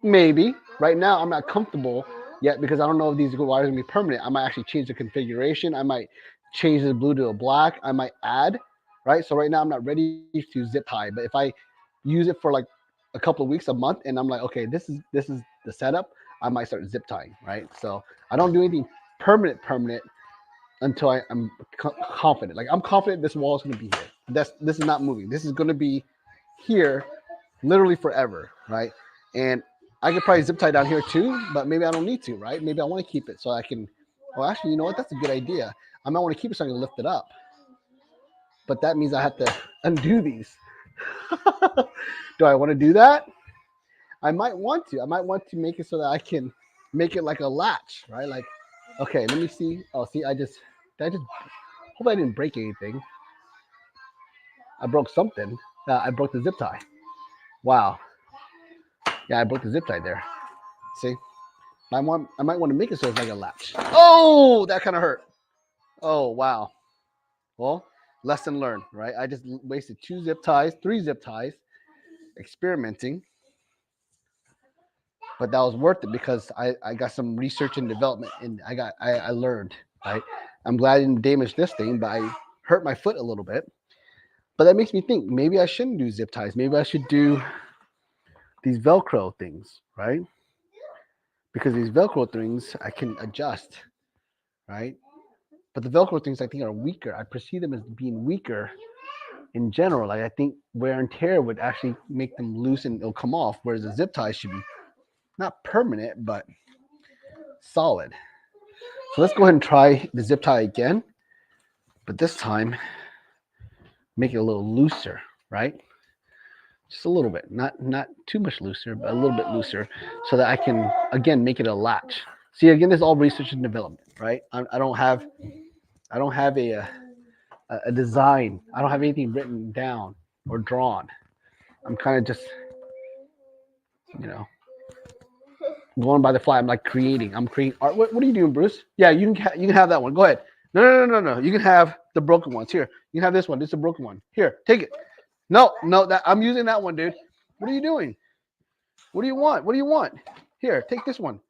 Maybe. Right now, I'm not comfortable yet because I don't know if these wires are going to be permanent. I might actually change the configuration. I might change the blue to a black. I might add, right? So right now, I'm not ready to zip tie. But if I use it for like a couple of weeks, a month, and I'm like, okay, this is the setup, I might start zip tying, right? So I don't do anything permanent until I'm confident. Like I'm confident this wall is going to be here. This is not moving. This is going to be here literally forever, right? And I could probably zip tie down here too, but maybe I don't need to, right? Maybe I want to keep it so I can. Well, actually, you know what? That's a good idea. I might want to keep it so I can lift it up, but that means I have to undo these. Do I want to do that? I might want to. I might want to make it so that I can make it like a latch, right? Like, okay, let me see. Oh, see, I just hope I didn't break anything. I broke something. I broke the zip tie. Wow. Yeah, I broke the zip tie there. See, I might want to make it so it's like a latch. Oh, that kind of hurt. Oh, wow. Well, lesson learned, right? I just wasted 3 zip ties, experimenting, but that was worth it because I got some research and development, and I learned. Right? I'm glad I didn't damage this thing, but I hurt my foot a little bit. But that makes me think maybe I shouldn't do zip ties. Maybe I should do these Velcro things, right? Because these Velcro things I can adjust, right? But the Velcro things I think are weaker. I perceive them as being weaker in general. Like I think wear and tear would actually make them loose and it'll come off, whereas the zip tie should be not permanent but solid. So let's go ahead and try the zip tie again, but this time make it a little looser, right? Just a little bit, not too much looser, but a little bit looser, so that I can again make it a latch. See, again, this is all research and development, right? I don't have a design. I don't have anything written down or drawn. I'm kind of just, you know, going by the fly. I'm like creating. I'm creating art. What are you doing, Bruce? Yeah, you can have that one. Go ahead. No. You can have the broken ones here. You can have this one. This is a broken one. Here, take it. No, that I'm using that one, dude. What are you doing? What do you want? What do you want? Here, take this one.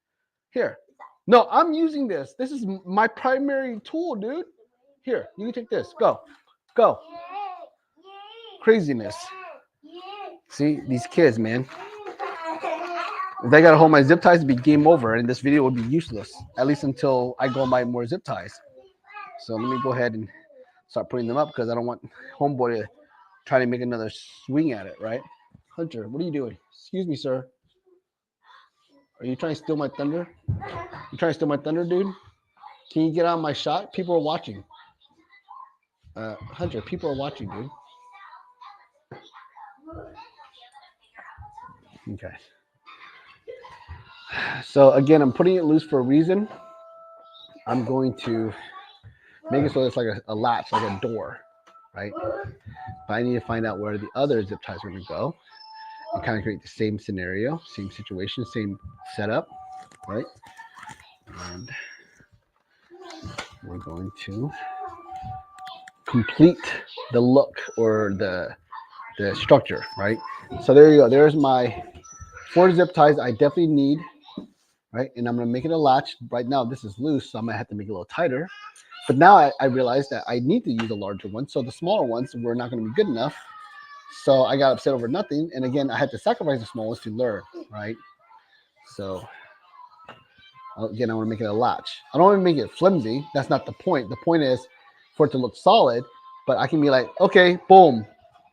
Here. No, I'm using this. This is my primary tool, dude. Here, you can take this. Go. Craziness. See, these kids, man. If I gotta hold my zip ties, it'd be game over, and this video would be useless. At least until I go and buy more zip ties. So let me go ahead and start putting them up because I don't want homeboy to try to make another swing at it, right? Hunter, what are you doing? Excuse me, sir. Are you trying to steal my thunder? You trying to steal my thunder, dude? Can you get on my shot? People are watching. Hunter, people are watching, dude. Okay. So again, I'm putting it loose for a reason. I'm going to make it so it's like a latch, like a door, right? But I need to find out where the other zip ties are going to go and kind of create the same scenario, same situation, same setup, right? And we're going to complete the look or the structure, right? So there you go. There's my 4 zip ties I definitely need, right? And I'm going to make it a latch. Right now, this is loose, so I'm going to have to make it a little tighter. But now I realized that I need to use a larger one. So the smaller ones were not going to be good enough. So I got upset over nothing. And again, I had to sacrifice the small ones to learn, right? So Again, I want to make it a latch. I don't want to make it flimsy. That's not the point. The point is for it to look solid, but I can be like, okay, boom,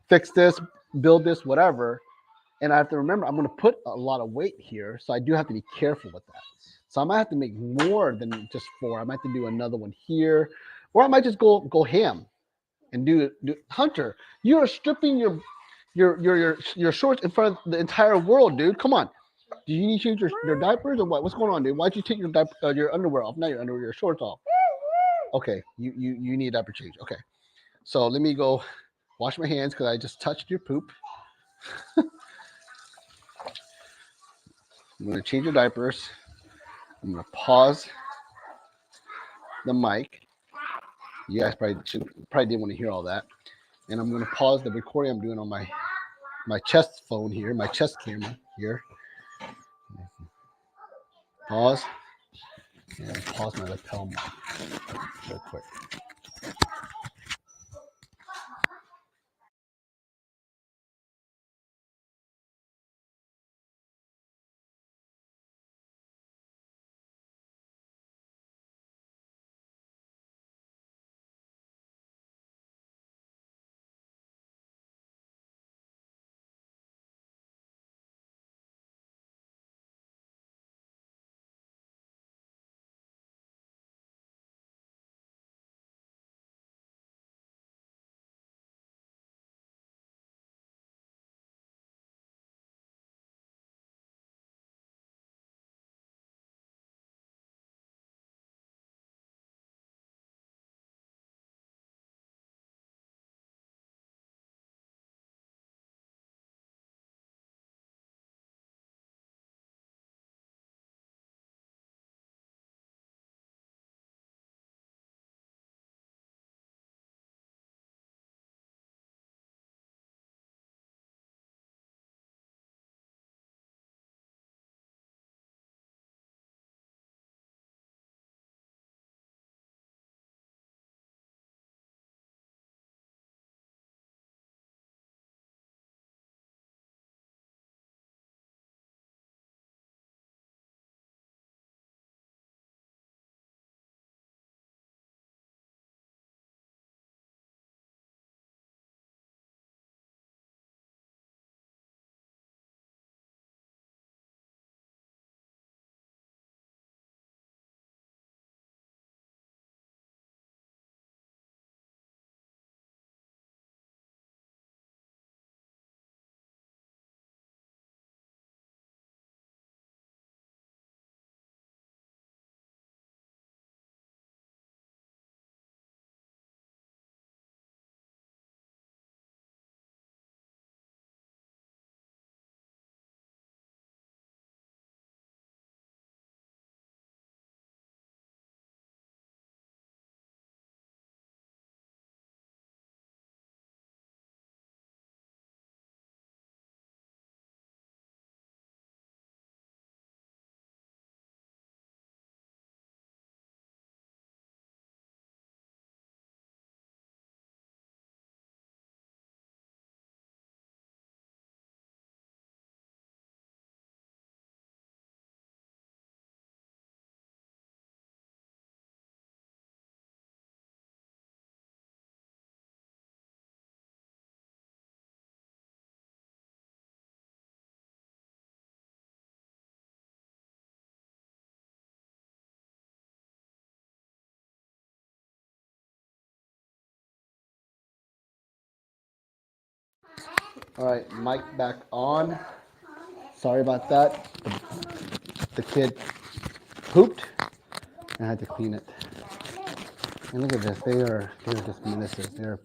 fix this, build this, whatever. And I have to remember, I'm going to put a lot of weight here. So I do have to be careful with that. So I might have to make more than just 4. I might have to do another one here, or I might just go ham and do Hunter. You are stripping your shorts in front of the entire world, dude. Come on. Do you need to change your diapers or what? What's going on, dude? Why'd you take your underwear off? Not your underwear, your shorts off. Okay, you need a diaper change. Okay, so let me go wash my hands because I just touched your poop. I'm gonna change your diapers. I'm gonna pause the mic. You guys probably didn't want to hear all that. And I'm gonna pause the recording I'm doing on my chest phone here, my chest camera here. Pause. And pause my lapel mic real quick. All right, mic back on. Sorry about that. The kid pooped and I had to clean it. And look at this. They're just menaces. They're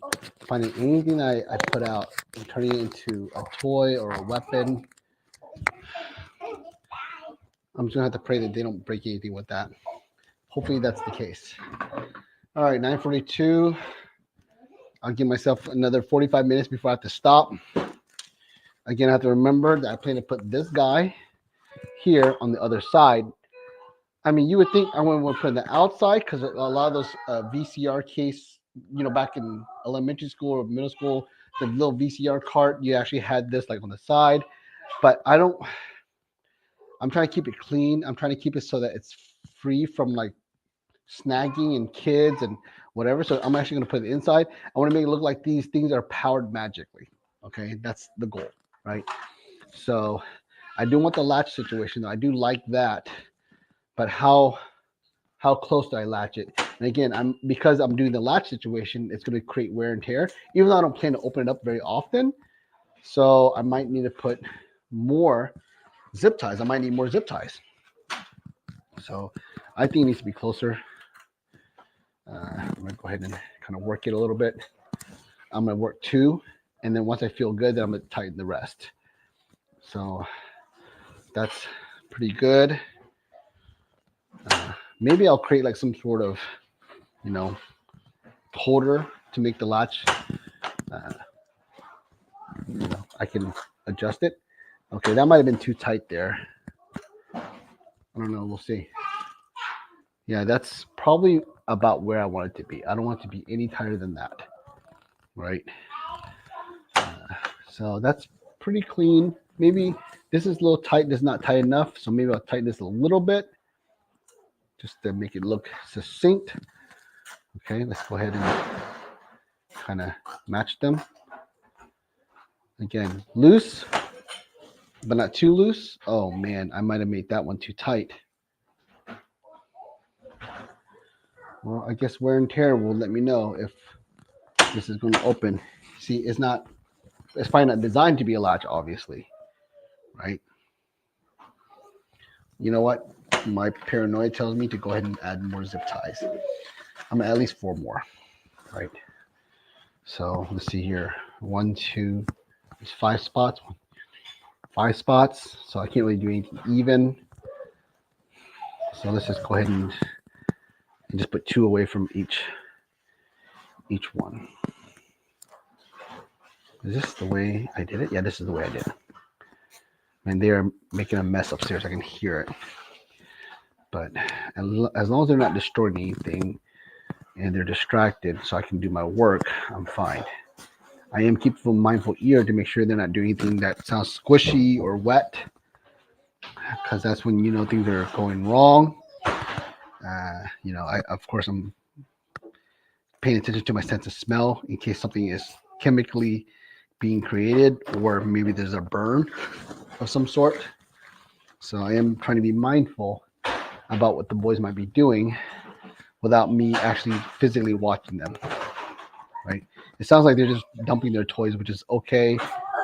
finding anything I put out and turning it into a toy or a weapon. I'm just gonna have to pray that they don't break anything with that. Hopefully that's the case. All right, 9:42. I'll give myself another 45 minutes before I have to stop. Again, I have to remember that I plan to put this guy here on the other side. I mean, you would think I want to put it on the outside because a lot of those VCR case, back in elementary school or middle school, the little VCR cart, you actually had this like on the side. But I'm trying to keep it clean. I'm trying to keep it so that it's free from like snagging and kids and whatever. So I'm actually going to put it inside. I want to make it look like these things are powered magically. Okay, that's the goal, right? So I do want the latch situation though. I do like that, but how close do I latch it? And again, because I'm doing the latch situation, it's going to create wear and tear, even though I don't plan to open it up very often. So I might need to put more zip ties. I might need more zip ties. So I think it needs to be closer. I'm going to go ahead and kind of work it a little bit. I'm going to work 2, and then once I feel good, then I'm going to tighten the rest. So that's pretty good. Maybe I'll create like some sort of, holder to make the latch. I can adjust it. Okay, that might have been too tight there. I don't know. We'll see. Yeah, that's probably about where I want it to be. I don't want it to be any tighter than that, right? So that's pretty clean. Maybe this is a little tight. This is not tight enough. So maybe I'll tighten this a little bit just to make it look succinct. Okay, let's go ahead and kind of match them. Again, loose, but not too loose. Oh man, I might have made that one too tight. Well, I guess wear and tear will let me know if this is going to open. See, it's probably not designed to be a latch, obviously, right? You know what? My paranoia tells me to go ahead and add more zip ties. I'm gonna add at least 4 more, right? So let's see here. 1, 2, there's 5 spots. 5 spots. So I can't really do anything even. So let's just go ahead and just put 2 away from each one. Is this the way I did it? Yeah, this is the way I did it. And they are making a mess upstairs. I can hear it. But as long as they're not destroying anything and they're distracted so I can do my work, I'm fine. I am keeping a mindful ear to make sure they're not doing anything that sounds squishy or wet, because that's when things are going wrong. Of course, I'm paying attention to my sense of smell in case something is chemically being created or maybe there's a burn of some sort. So I am trying to be mindful about what the boys might be doing without me actually physically watching them, right? It sounds like they're just dumping their toys, which is okay.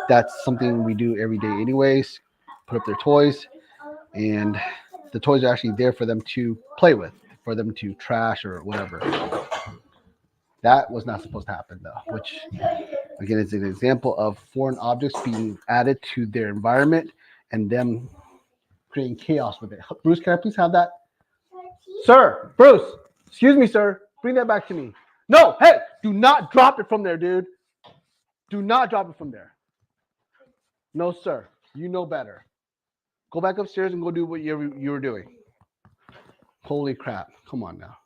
That's something we do every day anyways, put up their toys, and the toys are actually there for them to play with, for them to trash or whatever. That was not supposed to happen though, which again is an example of foreign objects being added to their environment and them creating chaos with it. Bruce, can I please have that? Sir, Bruce, excuse me, sir. Bring that back to me. No, hey, do not drop it from there, dude. Do not drop it from there. No, sir. You know better. Go back upstairs and go do what you were doing. Holy crap. Come on now.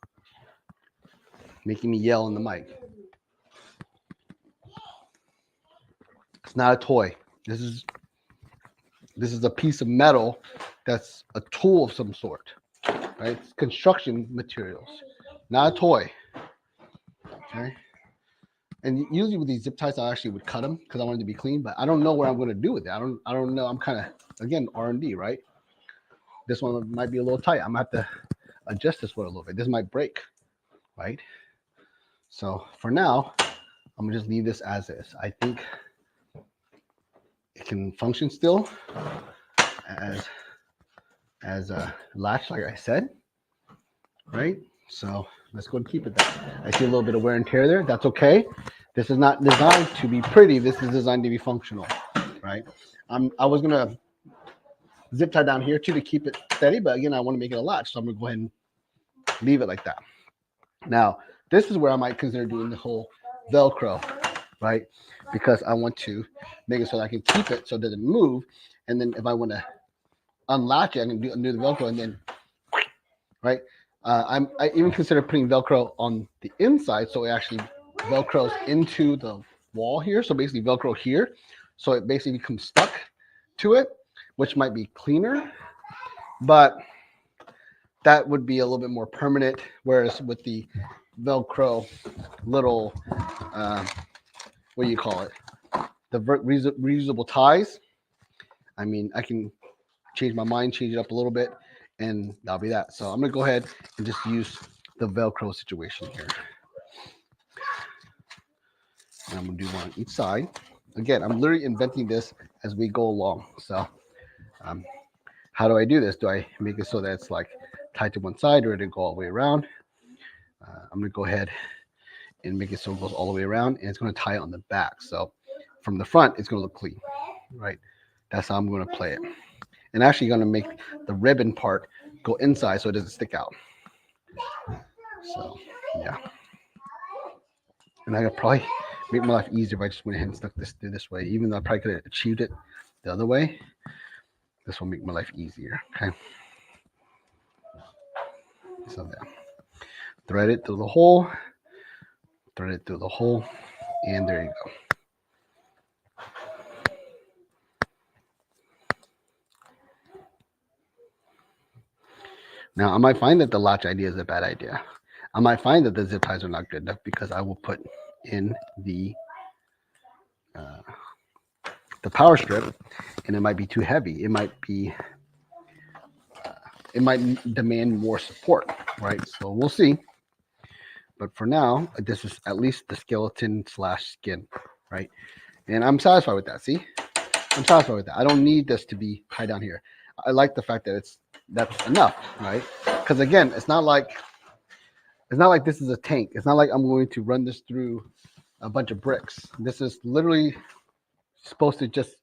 Making me yell in the mic. It's not a toy. This is a piece of metal that's a tool of some sort, right? It's construction materials, not a toy. Okay. And usually with these zip ties, I actually would cut them because I wanted to be clean, but I don't know what I'm going to do with it. I don't know. I'm kind of, again, R&D, right? This one might be a little tight. I'm going to have to adjust this one a little bit. This might break, right? So for now, I'm going to just leave this as is. I think it can function still as a latch, like I said, right? So let's go and keep it there. I see a little bit of wear and tear there. That's okay. This is not designed to be pretty. This is designed to be functional, right? I was gonna zip tie down here too to keep it steady, but again, I want to make it a latch, so I'm gonna go ahead and leave it like that. Now, this is where I might consider doing the whole Velcro, right? Because I want to make it so that I can keep it so it doesn't move, and then if I want to unlatch it, I can do the Velcro, and then, right? I even consider putting Velcro on the inside so it actually Velcros into the wall here. So basically Velcro here. So it basically becomes stuck to it, which might be cleaner. But that would be a little bit more permanent. Whereas with the Velcro little, what do you call it? The reusable ties. I mean, I can change my mind, change it up a little bit, and that'll be that. So I'm gonna go ahead and just use the Velcro situation here. And I'm gonna do one on each side. Again, I'm literally inventing this as we go along. So how do I do this? Do I make it so that it's like tied to one side, or did it go all the way around? I'm gonna go ahead and make it so it goes all the way around, and it's gonna tie it on the back. So from the front, it's gonna look clean, right? That's how I'm gonna play it. And actually gonna make the ribbon part go inside so it doesn't stick out. So yeah. And I could probably make my life easier if I just went ahead and stuck this through this way. Even though I probably could have achieved it the other way, this will make my life easier. Okay. So there. Thread it through the hole, thread it through the hole, and there you go. Now, I might find that the latch idea is a bad idea. I might find that the zip ties are not good enough because I will put in the power strip, and it might be too heavy. It might demand more support, right? So we'll see. But for now, this is at least the skeleton / skin, right? And I'm satisfied with that. See, I'm satisfied with that. I don't need this to be tied down here. I like the fact that that's enough, right? Because again, it's not like this is a tank. It's not like I'm going to run this through a bunch of bricks. This is literally supposed to just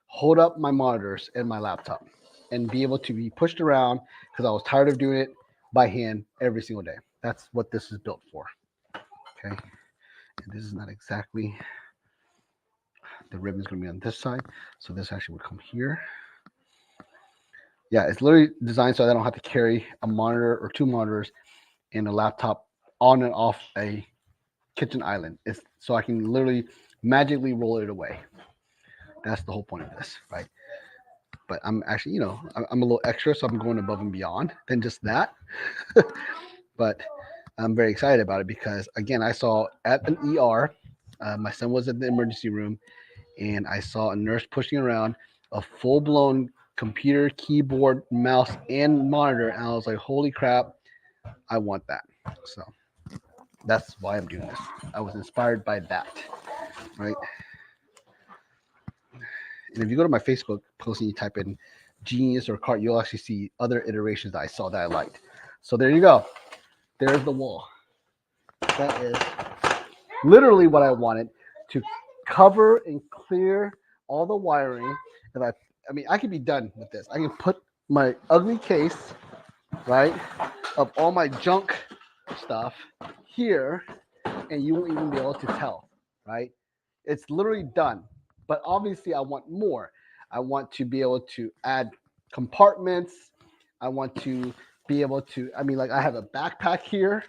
hold up my monitors and my laptop and be able to be pushed around because I was tired of doing it by hand every single day. That's what this is built for. Okay. And this is not exactly, the ribbon is going to be on this side. So this actually would come here. Yeah, it's literally designed so I don't have to carry a monitor or two monitors and a laptop on and off a kitchen island. It's so I can literally magically roll it away. That's the whole point of this, right? But I'm actually, I'm a little extra, so I'm going above and beyond than just that. But I'm very excited about it because, again, I saw at an ER, my son was in the emergency room, and I saw a nurse pushing around a full-blown computer, keyboard, mouse, and monitor, and I was like, holy crap, I want that. So that's why I'm doing this. I was inspired by that, right? And if you go to my Facebook post and you type in Genius or Cart, you'll actually see other iterations that I saw that I liked. So there you go. There's the wall. That is literally what I wanted, to cover and clear all the wiring. And I mean, I could be done with this. I can put my ugly case, right, of all my junk stuff here, and you won't even be able to tell, right? It's literally done. But obviously, I want more. I want to be able to add compartments. I want to be able to, I mean, like I have a backpack here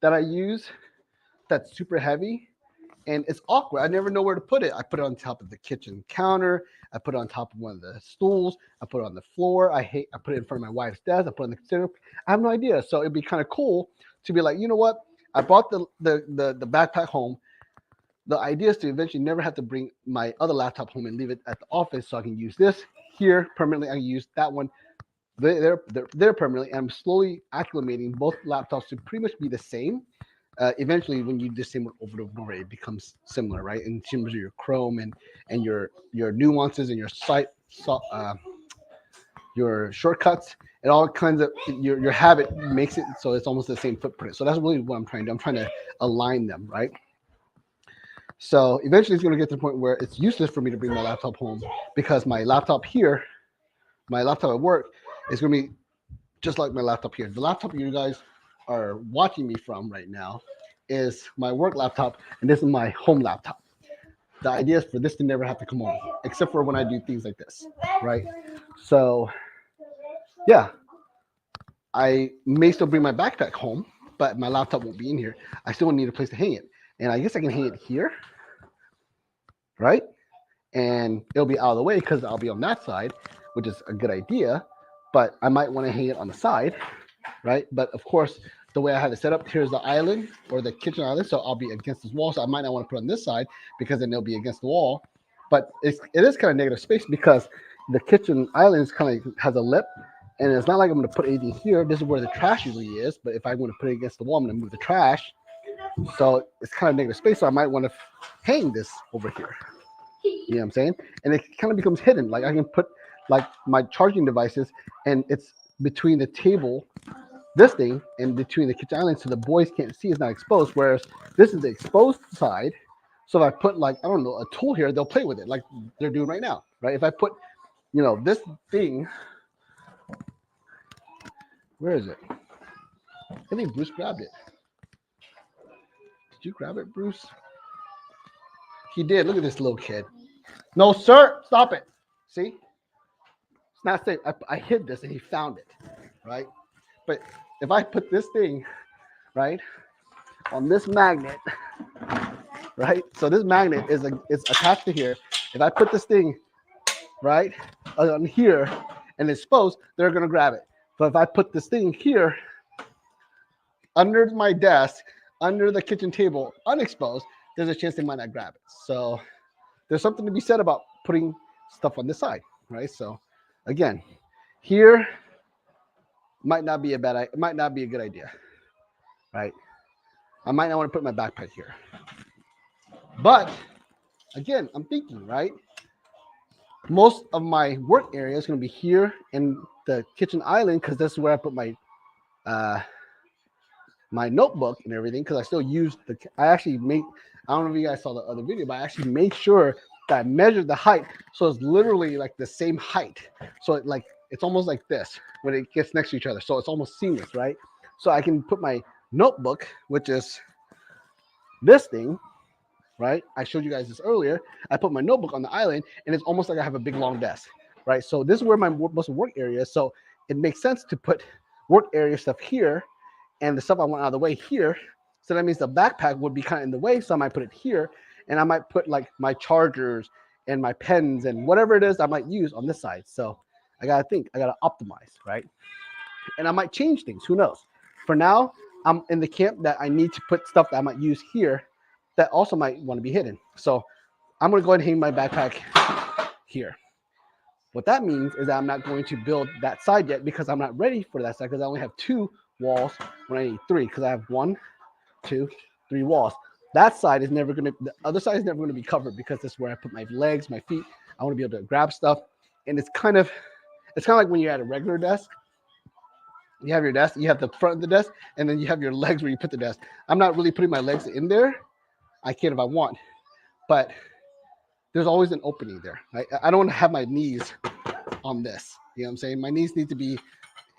that I use that's super heavy, and it's awkward. I never know where to put it. I put it on top of the kitchen counter. I put it on top of one of the stools. I put it on the floor. I put it in front of my wife's desk. I put it on the consider. I have no idea. So it'd be kind of cool to be like, you know what? I brought the backpack home. The idea is to eventually never have to bring my other laptop home and leave it at the office, so I can use this here permanently. I can use that one there permanently. And I'm slowly acclimating both laptops to pretty much be the same. Eventually, when you do the same work over and over, it becomes similar, right? In terms of your Chrome and your nuances and your shortcuts and all kinds of your habit makes it so it's almost the same footprint. So that's really what I'm trying to do. I'm trying to align them, right? So eventually it's going to get to the point where it's useless for me to bring my laptop home, because my laptop here, my laptop at work, is going to be just like my laptop here. The laptop you guys are watching me from right now is my work laptop, and this is my home laptop. The idea is for this to never have to come home, except for when I do things like this, right? So yeah, I may still bring my backpack home, but my laptop won't be in here. I still need a place to hang it. And I guess I can hang it here, right? And it'll be out of the way because I'll be on that side, which is a good idea. but I might want to hang it on the side, right? But of course, the way I have it set up, here's the island or the kitchen island, so I'll be against this wall. So I might not want to put it on this side because then they'll be against the wall. But it is kind of negative space because the kitchen island is kind of has a lip, and it's not like I'm going to put anything here. This is where the trash usually is. But if I want to put it against the wall, I'm going to move the trash. So it's kind of negative space. So I might want to hang this over here. You know what I'm saying? And it kind of becomes hidden. Like I can put like my charging devices, and it's between the table, this thing, and between the kitchen island, so the boys can't see. It's not exposed. Whereas this is the exposed side. So if I put like, I don't know, a tool here, they'll play with it like they're doing right now, right? If I put, you know, this thing, where is it? I think Bruce grabbed it. Did you grab it, Bruce? He did. Look at this little kid. No, sir, stop it. See? It's not safe. I hid this and he found it, right? But if I put this thing, right, on this magnet, right? So this magnet is attached to here. If I put this thing, right, on here and it's exposed, they're going to grab it. But if I put this thing here under my desk, under the kitchen table, unexposed, there's a chance they might not grab it. So there's something to be said about putting stuff on this side, right? So again, here might not be a bad idea. It might not be a good idea, right? I might not want to put my backpack here. But again, I'm thinking, right? Most of my work area is going to be here in the kitchen island because this is where I put my my notebook and everything. Because I still use I actually make. I don't know if you guys saw the other video, but I actually made sure that I measured the height, so it's literally like the same height. So it's almost like this when it gets next to each other. So it's almost seamless, right? So I can put my notebook, which is this thing. Right, I showed you guys this earlier. I put my notebook on the island, and it's almost like I have a big long desk. Right, so this is where my most of work area is. So it makes sense to put work area stuff here, and the stuff I want out of the way here. So that means the backpack would be kind of in the way. So I might put it here, and I might put like my chargers and my pens and whatever it is I might use on this side. So I gotta think. I gotta optimize, right? And I might change things. Who knows? For now, I'm in the camp that I need to put stuff that I might use here that also might want to be hidden. So I'm going to go ahead and hang my backpack here. What that means is that I'm not going to build that side yet because I'm not ready for that side because I only have 2 walls when I need 3 because I have 1, 2, 3 walls. That side is never going to, the other side is never going to be covered because this is where I put my legs, my feet. I want to be able to grab stuff. And it's kind of like when you're at a regular desk. You have your desk, you have the front of the desk, and then you have your legs where you put the desk. I'm not really putting my legs in there. I can if I want, but there's always an opening there. I don't want to have my knees on this. You know what I'm saying? My knees need to be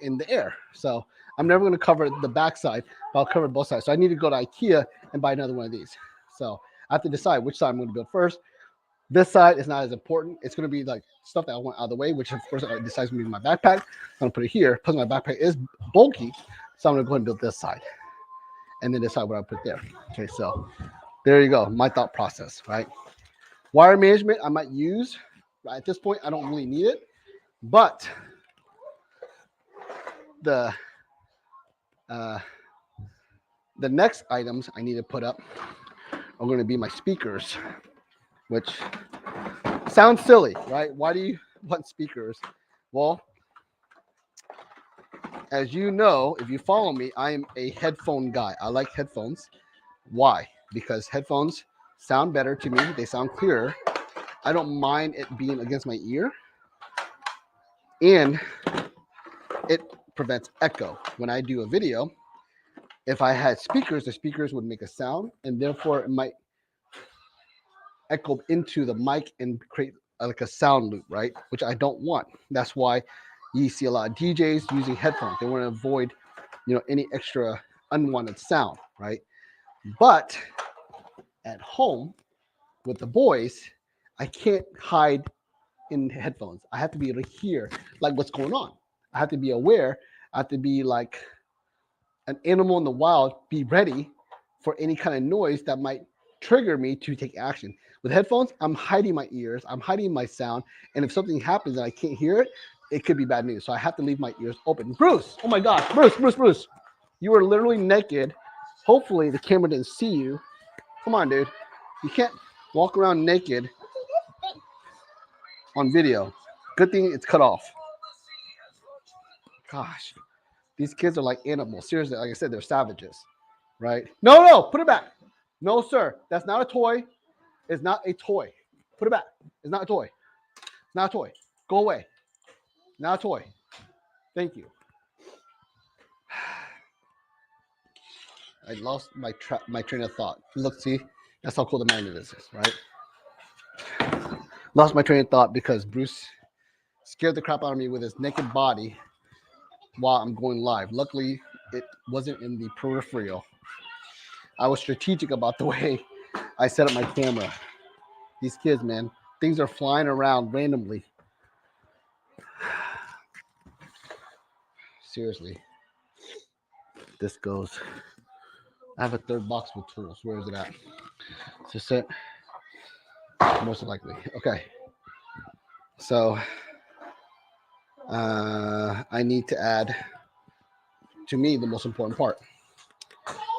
in the air. So I'm never going to cover the backside, but I'll cover both sides. So I need to go to IKEA and buy another one of these. So I have to decide which side I'm going to build first. This side is not as important. It's going to be like stuff that I want out of the way, which of course I decide to move my backpack. I'm going to put it here. Plus my backpack is bulky. So I'm going to go ahead and build this side and then decide what I put there. Okay, so there you go. My thought process, right? Wire management I might use. At this point, I don't really need it. But the next items I need to put up are going to be my speakers, which sounds silly, right? Why do you want speakers? Well, as you know, if you follow me, I am a headphone guy. I like headphones. Why? Because headphones sound better to me. They sound clearer. I don't mind it being against my ear. And it prevents echo. When I do a video, if I had speakers, the speakers would make a sound, and therefore it might echo into the mic and create like a sound loop, right? Which I don't want. That's why you see a lot of DJs using headphones. They want to avoid, any extra unwanted sound, right? But at home with the boys, I can't hide in headphones. I have to be able to hear like what's going on. I have to be aware. I have to be like an animal in the wild, be ready for any kind of noise that might trigger me to take action. With headphones, I'm hiding my ears, I'm hiding my sound, and if something happens and I can't hear it, it could be bad news. So I have to leave my ears open. Bruce, oh my gosh, Bruce. You were literally naked. Hopefully the camera didn't see you. Come on, dude. You can't walk around naked on video. Good thing it's cut off. Gosh, these kids are like animals. Seriously, like I said, they're savages, right? No, put it back. No, sir, that's not a toy. It's not a toy. Put it back. It's not a toy. It's not a toy. Go away. Not a toy. Thank you. I lost my train of thought. Look, see, that's how cool the magnet is, right? Lost my train of thought because Bruce scared the crap out of me with his naked body while I'm going live. Luckily, it wasn't in the peripheral. I was strategic about the way I set up my camera. These kids, man, things are flying around randomly. Seriously. This goes. I have a third box with tools. Where is it at? Is this it? Most likely. Okay. So I need to add, to me, the most important part.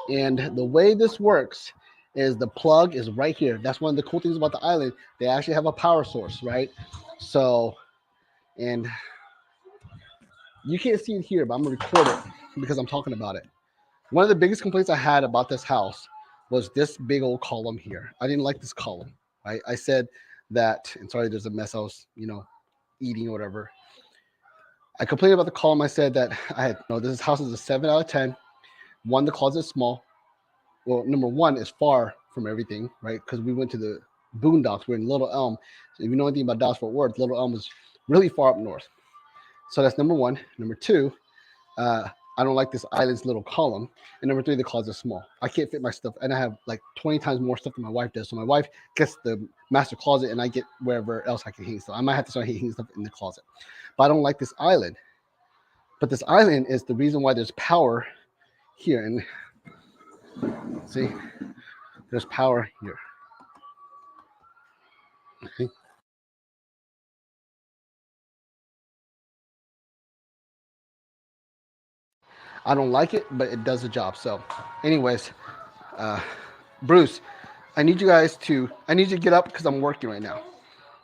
And the way this works is the plug is right here. That's one of the cool things about the island. They actually have a power source, right? So, and you can't see it here, but I'm going to record it because I'm talking about it. One of the biggest complaints I had about this house was this big old column here. I didn't like this column, right? I said that, and sorry, there's a mess I was, eating or whatever. I complained about the column. I said that this house is a 7 out of 10. One, the closet is small. Well, number one is far from everything, right? Because we went to the boondocks. We're in Little Elm. So if you know anything about Dallas-Fort Worth, Little Elm is really far up north. So that's number one. Number two, I don't like this island's little column. And number three, the closet's small. I can't fit my stuff. And I have like 20 times more stuff than my wife does. So my wife gets the master closet and I get wherever else I can hang stuff. I might have to start hanging stuff in the closet. But I don't like this island. But this island is the reason why there's power here. And see, there's power here. Okay. I don't like it, but it does the job. So anyways, Bruce, I need you to get up because I'm working right now.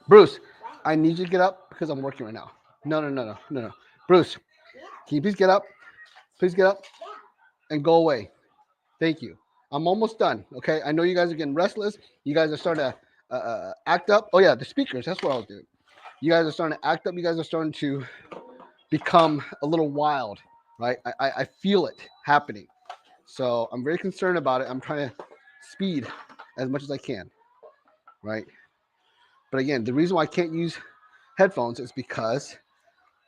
Bruce, I need you to get up because I'm working right now. No. Bruce, can you please get up? Please get up and go away. Thank you. I'm almost done. Okay. I know you guys are getting restless. You guys are starting to act up. Oh yeah, the speakers. That's what I was doing. You guys are starting to act up. You guys are starting to become a little wild, right? I feel it happening. So I'm very concerned about it. I'm trying to speed as much as I can, right? But again, the reason why I can't use headphones is because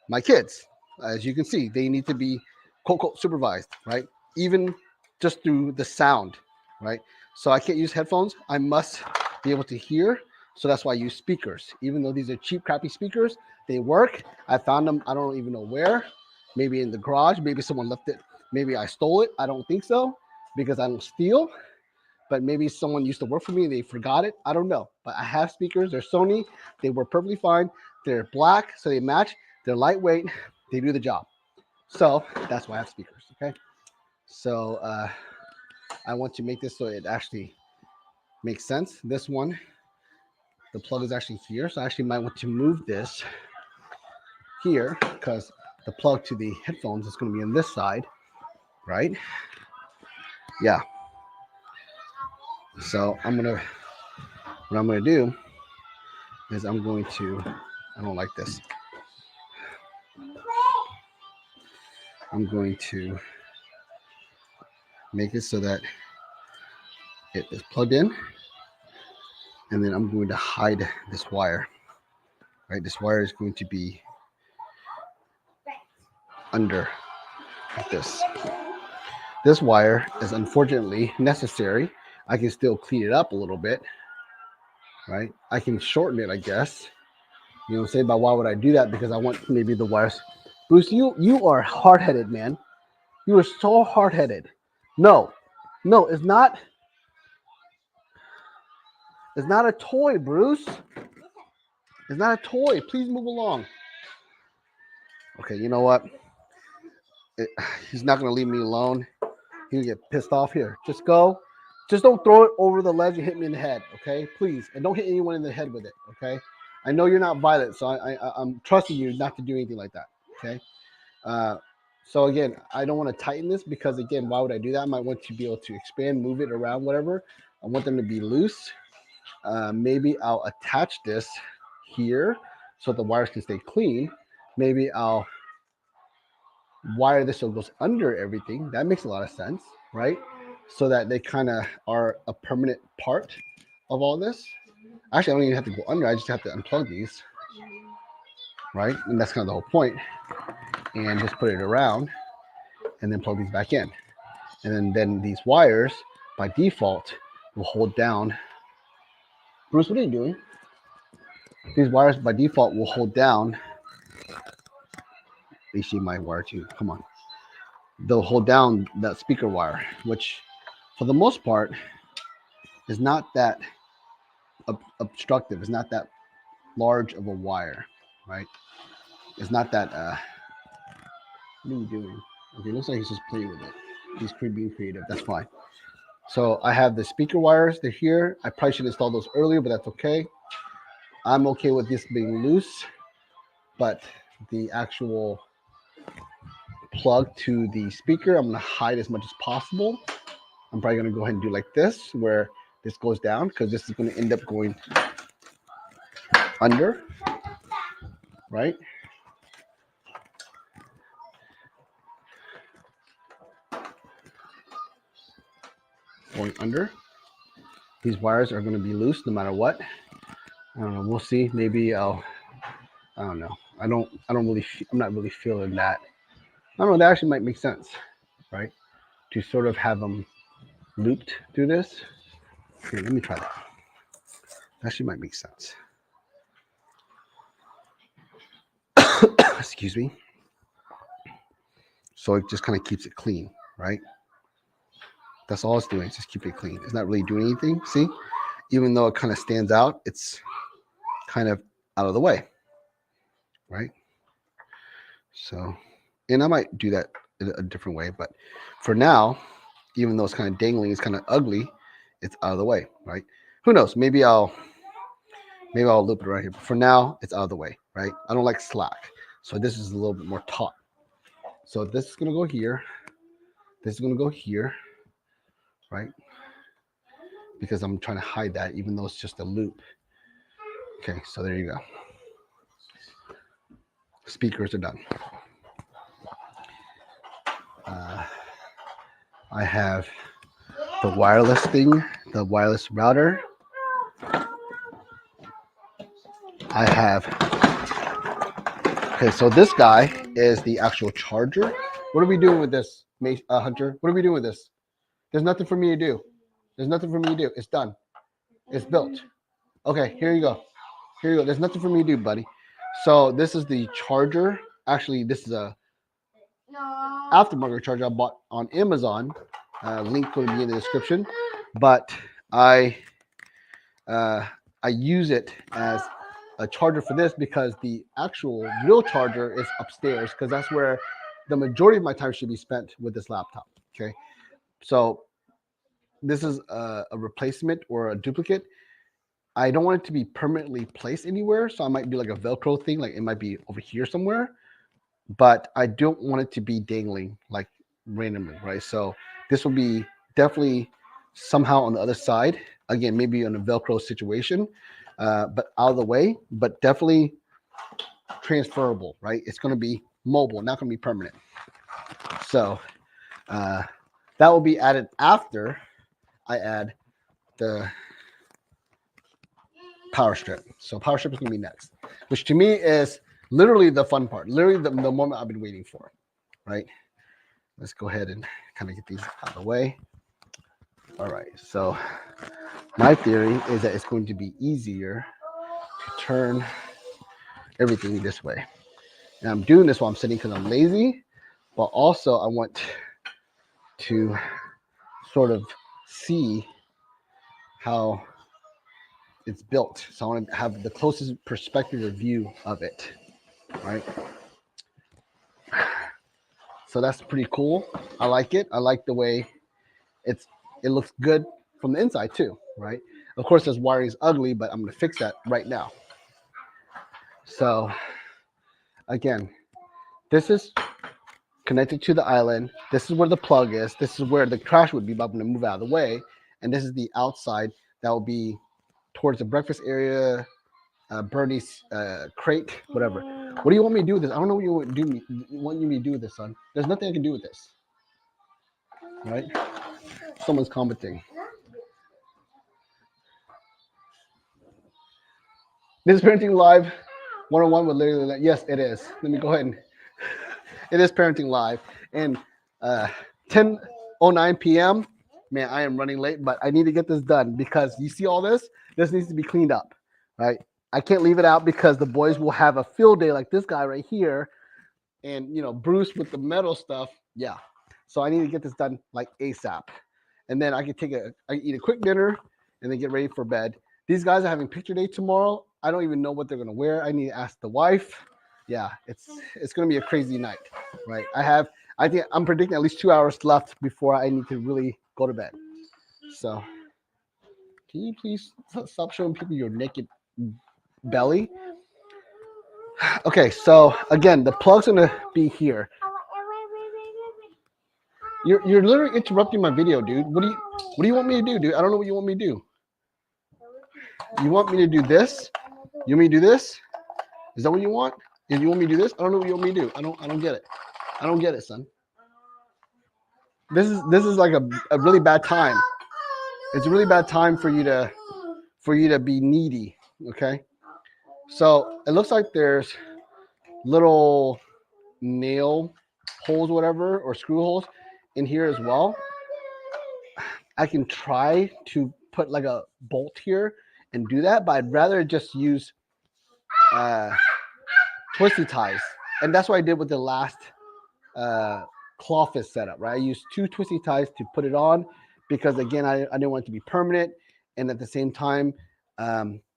my kids, as you can see, they need to be quote unquote supervised, right? Even just through the sound, right? So I can't use headphones. I must be able to hear. So that's why I use speakers. Even though these are cheap, crappy speakers, they work. I found them, I don't even know where. Maybe in the garage. Maybe someone left it. Maybe I stole it. I don't think so because I don't steal. But maybe someone used to work for me and they forgot it. I don't know. But I have speakers. They're Sony. They work perfectly fine. They're black, so they match. They're lightweight. They do the job. So that's why I have speakers. Okay. So I want to make this so it actually makes sense. This one, the plug is actually here. So I actually might want to move this here because the plug to the headphones is going to be on this side, right? Yeah. So what I'm going to do is I don't like this. I'm going to make it so that it is plugged in. And then I'm going to hide this wire, right? This wire is going to be under like this. This wire is unfortunately necessary. I can still clean it up a little bit, right? I can shorten it, I guess. You know what I'm saying? But why would I do that? Because I want maybe the wires. Bruce, you are hard-headed, man. You are so hard-headed. No, it's not. It's not a toy, Bruce. It's not a toy. Please move along. Okay, you know what? It, he's not gonna leave me alone. He'll get pissed off here. Just go. Just don't throw it over the ledge and hit me in the head, okay? Please, and don't hit anyone in the head with it, okay? I know you're not violent, so I'm trusting you not to do anything like that, okay? Uh, so again, I don't want to tighten this because again, why would I do that? I might want to be able to expand, move it around, whatever. I want them to be loose. Maybe I'll attach this here so the wires can stay clean. Maybe I'll wire this so it goes under everything. That makes a lot of sense, right? So that they kind of are a permanent part of all this. Actually, I don't even have to go under. I just have to unplug these, right? And that's kind of the whole point. And just put it around and then plug these back in. And then these wires, by default, will hold down. Bruce, what are you doing? These wires, by default, will hold down. You see my wire too. Come on. They'll hold down that speaker wire, which for the most part is not that obstructive. It's not that large of a wire, right? It's not that. What are you doing? Okay, looks like he's just playing with it. He's being creative. That's fine. So I have the speaker wires. They're here. I probably should install those earlier, but that's okay. I'm okay with this being loose, but the actual plug to the speaker, I'm going to hide as much as possible. I'm probably going to go ahead and do like this, where this goes down, because this is going to end up going under, right? Going under. These wires are going to be loose no matter what. I don't know. We'll see. Maybe I don't know. I'm not really feeling that. I don't know. That actually might make sense, right? To sort of have them looped through this. Here, let me try that. Actually might make sense. Excuse me. So it just kind of keeps it clean, right? That's all it's doing. It's just keep it clean. It's not really doing anything. See, even though it kind of stands out, it's kind of out of the way, right? So, and I might do that in a different way, but for now, even though it's kind of dangling, it's kind of ugly, it's out of the way, right? Who knows? Maybe I'll loop it right here. But for now, it's out of the way, right? I don't like slack. So this is a little bit more taut. So this is going to go here. This is going to go here, right? Because I'm trying to hide that, even though it's just a loop. Okay, so there you go. Speakers are done. I have the wireless thing, the wireless router. I have, okay, so this guy is the actual charger. What are we doing with this, Hunter? What are we doing with this? There's nothing for me to do. There's nothing for me to do. It's done. It's built. Okay, here you go. Here you go. There's nothing for me to do, buddy. So this is the charger. Actually, this is a aftermarket charger I bought on Amazon. Link will be in the description. But I use it as a charger for this because the actual real charger is upstairs, because that's where the majority of my time should be spent with this laptop. Okay, so this is a replacement or a duplicate. I don't want it to be permanently placed anywhere, so I might do like a Velcro thing, like it might be over here somewhere, but I don't want it to be dangling like randomly, right? So this will be definitely somehow on the other side. Again, maybe in a Velcro situation, but out of the way, but definitely transferable, right? It's going to be mobile, not going to be permanent. So that will be added after I add the power strip. So power strip is going to be next, which to me is literally the fun part, literally the moment I've been waiting for, right? Let's go ahead and kind of get these out of the way. All right, so my theory is that it's going to be easier to turn everything this way. And I'm doing this while I'm sitting because I'm lazy, but also I want to sort of see how it's built. So I want to have the closest perspective or view of it, right? So that's pretty cool. I like it. I like the way it looks good from the inside too, right? Of course, this wiring is ugly, but I'm going to fix that right now. So again, this is connected to the island. This is where the plug is. This is where the trash would be, but I'm going to move out of the way. And this is the outside that will be towards the breakfast area, Bernie's crate, whatever. What do you want me to do with this? I don't know what you want me to do with this, son. There's nothing I can do with this. Right? Someone's commenting. This is Parenting Live 101 with Larry. Yes, it is. Let me go ahead and it is Parenting Live. And 10:09 p.m. Man, I am running late, but I need to get this done because you see all this? This needs to be cleaned up, right? I can't leave it out because the boys will have a field day like this guy right here. And, Bruce with the metal stuff. Yeah. So I need to get this done like ASAP. And then I can eat a quick dinner and then get ready for bed. These guys are having picture day tomorrow. I don't even know what they're going to wear. I need to ask the wife. Yeah, it's going to be a crazy night, right? I think I'm predicting at least 2 hours left before I need to really go to bed. So can you please stop showing people your naked belly? Okay, so again, the plug's going to be here. You're literally interrupting my video, dude. What do you want me to do, dude? I don't know what you want me to do. You want me to do this? You want me to do this? Is that what you want? If you want me to do this? I don't know what you want me to do. I don't get it. I don't get it, son. This is like a really bad time. It's a really bad time for you to be needy. Okay. So it looks like there's little nail holes, whatever, or screw holes in here as well. I can try to put like a bolt here and do that, but I'd rather just use twisty ties. And that's what I did with the last clawfish setup, right? I used 2 twisty ties to put it on because, again, I didn't want it to be permanent. And at the same time,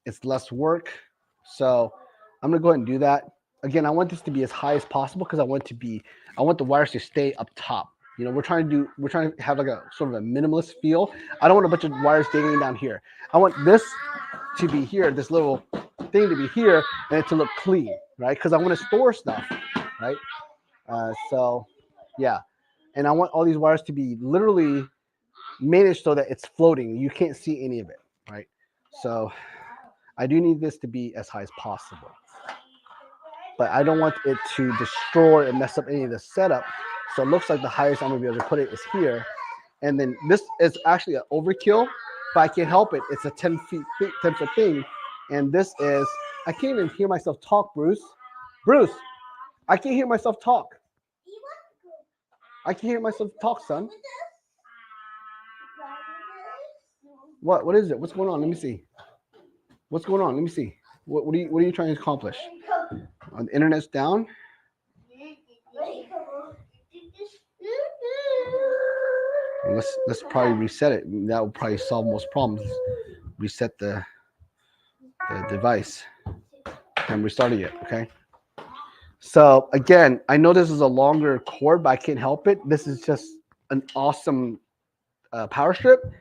it's less work. So I'm going to go ahead and do that. Again, I want this to be as high as possible because I want the wires to stay up top. We're trying to have like a sort of a minimalist feel. I don't want a bunch of wires dangling down here. I want this to be here, this little thing to be here, and it to look clean, right? Because I want to store stuff, right? So, yeah. And I want all these wires to be literally managed so that it's floating. You can't see any of it, right? So I do need this to be as high as possible. But I don't want it to destroy and mess up any of the setup. So it looks like the highest I'm going to be able to put it is here. And then this is actually an overkill, but I can't help it. It's a 10-foot thing. And this is, I can't even hear myself talk, Bruce. Bruce, I can't hear myself talk. I can't hear myself talk, son. What is it? What's going on? Let me see. What's going on? Let me see. What are you trying to accomplish? The internet's down. Let's probably reset it. That will probably solve most problems. Reset the device and restarting it. Okay. So again, I know this is a longer cord, but I can't help it. This is just an awesome power strip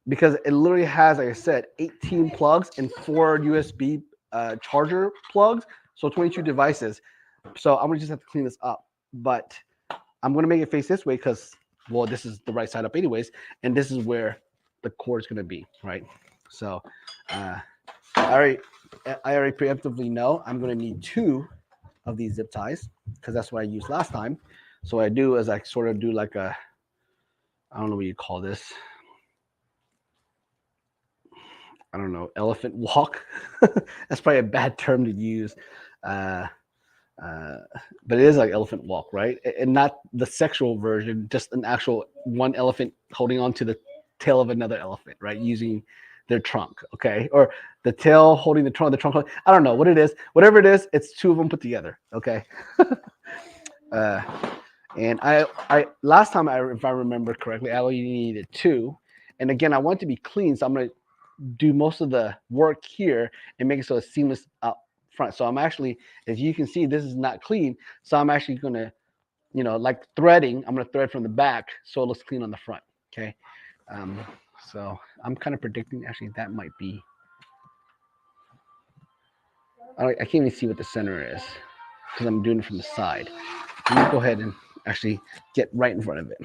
because it literally has, like I said, 18 plugs and 4 USB charger plugs. So 22 devices. So I'm gonna just have to clean this up, but I'm gonna make it face this way because, well, this is the right side up anyways, and this is where the cord is gonna be, right? So I already preemptively know I'm gonna need 2 of these zip ties because that's what I used last time. So what I do is I sort of do like I don't know what you call this. I don't know, elephant walk. That's probably a bad term to use. But it is like elephant walk, right? And not the sexual version, just an actual one elephant holding on to the tail of another elephant, right? Using their trunk, okay? Or the tail holding the trunk, I don't know what it is. Whatever it is, it's 2 of them put together, okay? And I last time, if I remember correctly, I only needed 2. And again, I want it to be clean, so I'm going to do most of the work here and make it so it's seamless up front. So I'm actually, as you can see, this is not clean. So I'm actually going to, like threading, I'm going to thread from the back so it looks clean on the front. Okay. So I'm kind of predicting actually that might be, I can't even see what the center is because I'm doing it from the side. Let me go ahead and actually get right in front of it.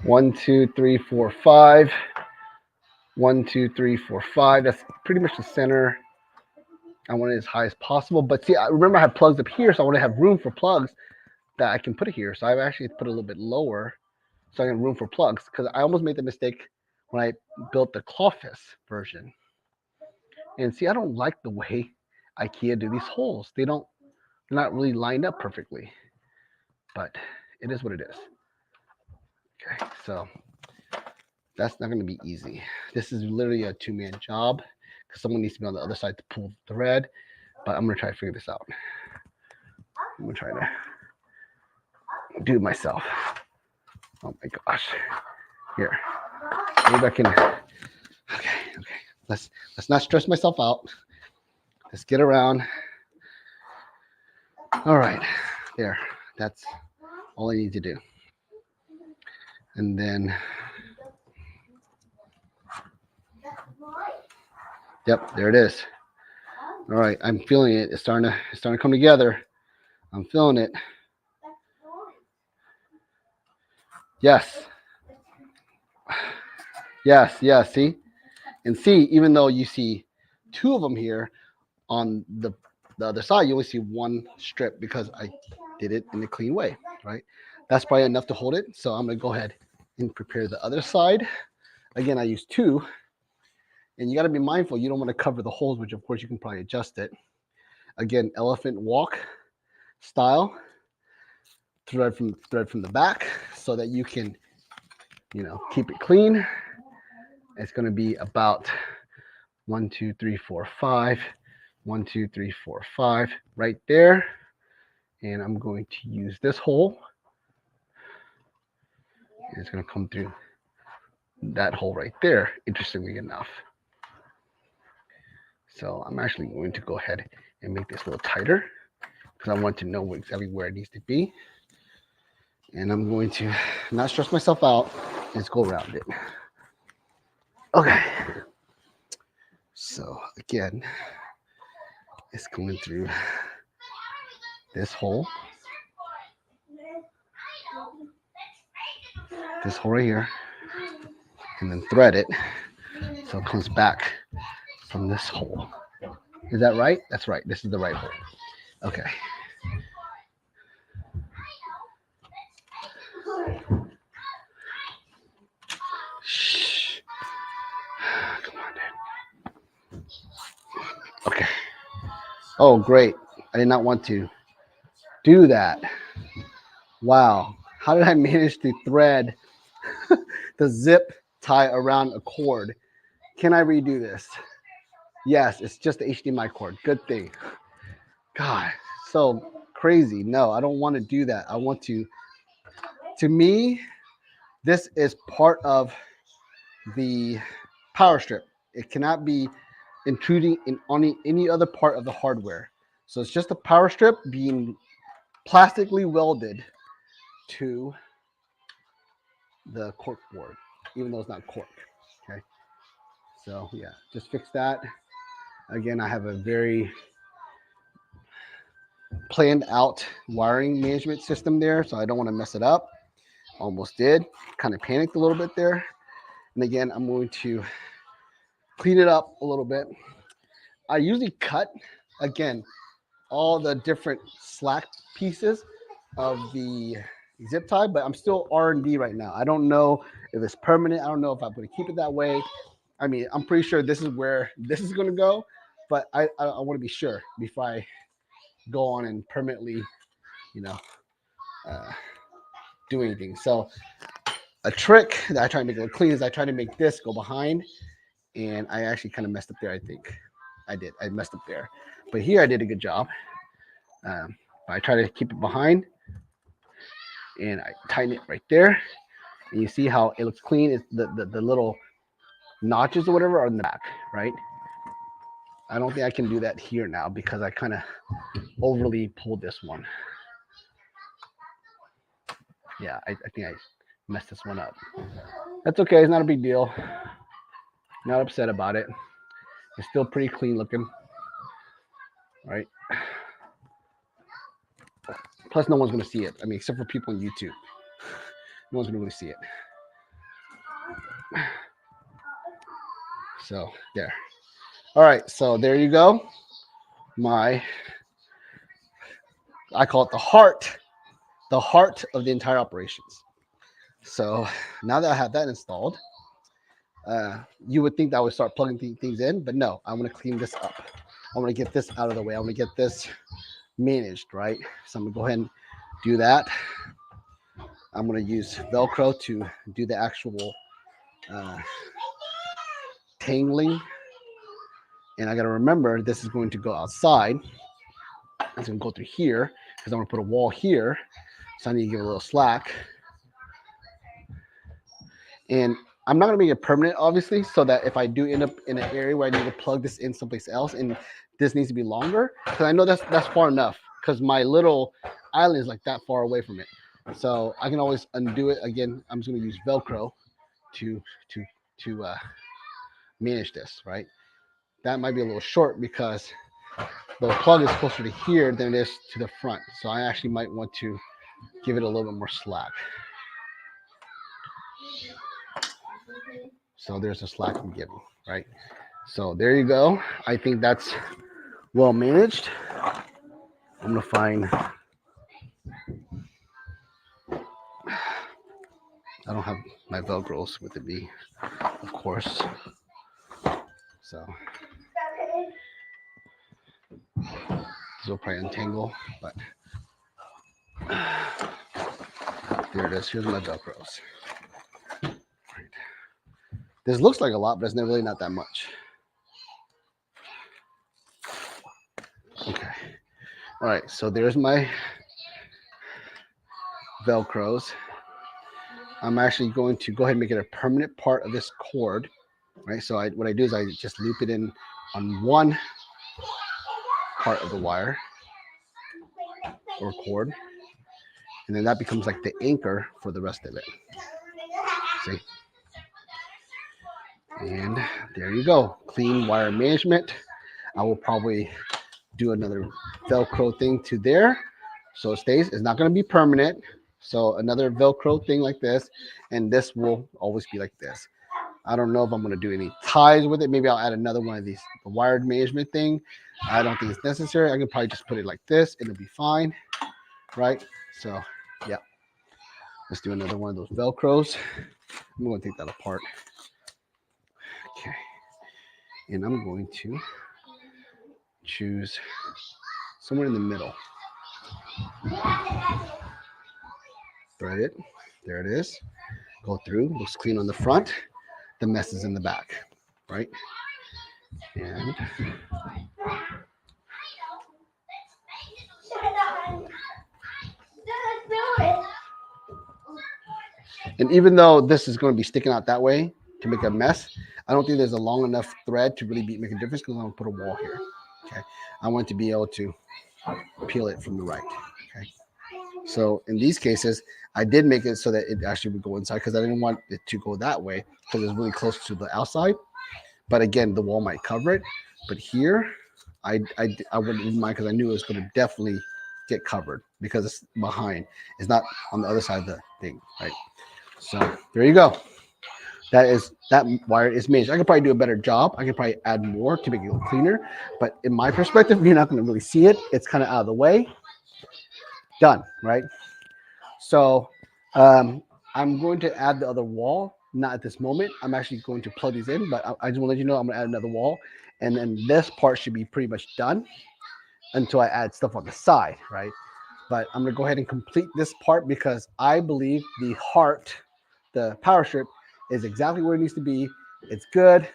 One, two, three, four, five. 1, 2, 3, 4, 5. That's pretty much the center. I want it as high as possible. But see, I remember I have plugs up here, so I want to have room for plugs that I can put it here. So I've actually put it a little bit lower so I can have room for plugs, because I almost made the mistake when I built the Clawfist version. And see, I don't like the way IKEA do these holes. They're not really lined up perfectly, but it is what it is. Okay, so that's not going to be easy. This is literally a two-man job because someone needs to be on the other side to pull the thread, but I'm going to try to figure this out. I'm going to try to do it myself. Oh my gosh. Here. Maybe I can. Okay. Let's not stress myself out. Let's get around. All right. There. That's all I need to do. And then, yep, there it is. All right, I'm feeling it. It's starting to come together. I'm feeling it. Yes. See? And see, even though you see two of them here, on the other side, you only see one strip because I did it in a clean way, right? That's probably enough to hold it. So I'm going to go ahead and prepare the other side. Again, I use 2. And you got to be mindful. You don't want to cover the holes, which of course you can probably adjust it. Again, elephant walk style. Thread from the back so that you can, keep it clean. It's going to be about 1, 2, 3, 4, 5. 1, 2, 3, 4, 5 right there. And I'm going to use this hole. And it's going to come through that hole right there, interestingly enough. So I'm actually going to go ahead and make this a little tighter because I want to know exactly where it needs to be. And I'm going to not stress myself out. Just go around it. Okay. So again, it's going through this hole. This hole right here. And then thread it so it comes back from this hole. Is that right? That's right. This is the right hole. Okay. Shh. Come on, dude. Okay. Oh, great. I did not want to do that. Wow. How did I manage to thread the zip tie around a cord? Can I redo this? Yes, it's just the HDMI cord. Good thing. God, so crazy. No, I don't want to do that. I want to me, this is part of the power strip. It cannot be intruding on any other part of the hardware. So it's just a power strip being plastically welded to the cork board, even though it's not cork. Okay. So yeah, just fix that. Again, I have a very planned out wiring management system there, so I don't want to mess it up. Almost did. Kind of panicked a little bit there. And again, I'm going to clean it up a little bit. I usually cut, again, all the different slack pieces of the zip tie, but I'm still R&D right now. I don't know if it's permanent. I don't know if I'm going to keep it that way. I mean, I'm pretty sure this is where this is going to go, but I want to be sure before I go on and permanently, do anything. So a trick that I try to make it look clean is I try to make this go behind, and I actually kind of messed up there. I think I messed up there, but here I did a good job. I try to keep it behind, and I tighten it right there, And you see how it looks clean. It's the little notches or whatever are in the back, right? I don't think I can do that here now because I kind of overly pulled this one. Yeah, I think I messed this one up. That's okay. It's not a big deal. Not upset about it. It's still pretty clean looking, right? Plus, no one's going to see it. I mean, except for people on YouTube. No one's going to really see it. So, there. All right, so there you go. I call it the heart of the entire operations. So now that I have that installed, you would think that I would start plugging things in, but no, I want to clean this up. I want to get this out of the way. I want to get this managed, right? So I'm going to go ahead and do that. I'm going to use Velcro to do the actual tangling. And I got to remember this is going to go outside. It's going to go through here because I'm going to put a wall here. So I need to give it a little slack. And I'm not going to make it permanent, obviously, so that if I do end up in an area where I need to plug this in someplace else and this needs to be longer, because I know that's far enough because my little island is like that far away from it. So I can always undo it. Again, I'm just going to use Velcro to manage this, right? That might be a little short because the plug is closer to here than it is to the front. So I actually might want to give it a little bit more slack. So there's a slack I'm giving, right? So there you go. I think that's well managed. I'm gonna find, I don't have my Velcros with me, of course. So this will probably untangle, but there it is. Here's my Velcros. Right. This looks like a lot, but it's really not that much. Okay. All right, so there's my Velcros. I'm actually going to go ahead and make it a permanent part of this cord, right? So what I do is I just loop it in on one part of the wire or cord, and then that becomes like the anchor for the rest of it. See? And there you go. Clean wire management. I will probably do another Velcro thing to there so it stays. It's not going to be permanent. So another Velcro thing like this, and this will always be like this. I don't know if I'm going to do any ties with it. Maybe I'll add another one of these, the wired management thing. I don't think it's necessary. I can probably just put it like this and it'll be fine, right? So, yeah. Let's do another one of those Velcros. I'm going to take that apart. Okay. And I'm going to choose somewhere in the middle. Thread it. There it is. Go through. Looks clean on the front. The mess is in the back, right? And even though this is going to be sticking out that way to make a mess, I don't think there's a long enough thread to really make a difference because I'm going to put a wall here. Okay. I want to be able to peel it from the right. Okay. So in these cases, I did make it so that it actually would go inside because I didn't want it to go that way because it's really close to the outside. But again, the wall might cover it. But here, I wouldn't mind because I knew it was going to definitely get covered because it's behind. It's not on the other side of the thing, right? So there you go. That wire is managed. I could probably do a better job. I could probably add more to make it look cleaner. But in my perspective, you're not going to really see it. It's kind of out of the way. Done, right? So I'm going to add the other wall. Not at this moment. I'm actually going to plug these in, but I just want to let you know I'm going to add another wall. And then this part should be pretty much done until I add stuff on the side, right? But I'm going to go ahead and complete this part because I believe the heart, the power strip, is exactly where it needs to be. It's good.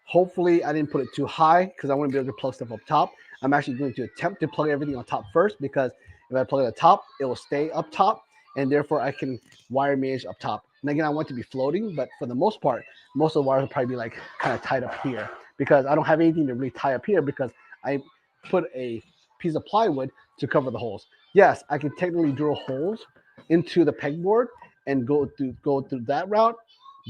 Hopefully, I didn't put it too high because I want to be able to plug stuff up top. I'm actually going to attempt to plug everything on top first because if I plug it at the top, it will stay up top. and therefore I can wire manage up top. And again, I want it to be floating, but for the most part, most of the wires will probably be like kind of tied up here because I don't have anything to really tie up here because I put a piece of plywood to cover the holes. Yes, I can technically drill holes into the pegboard and go through that route,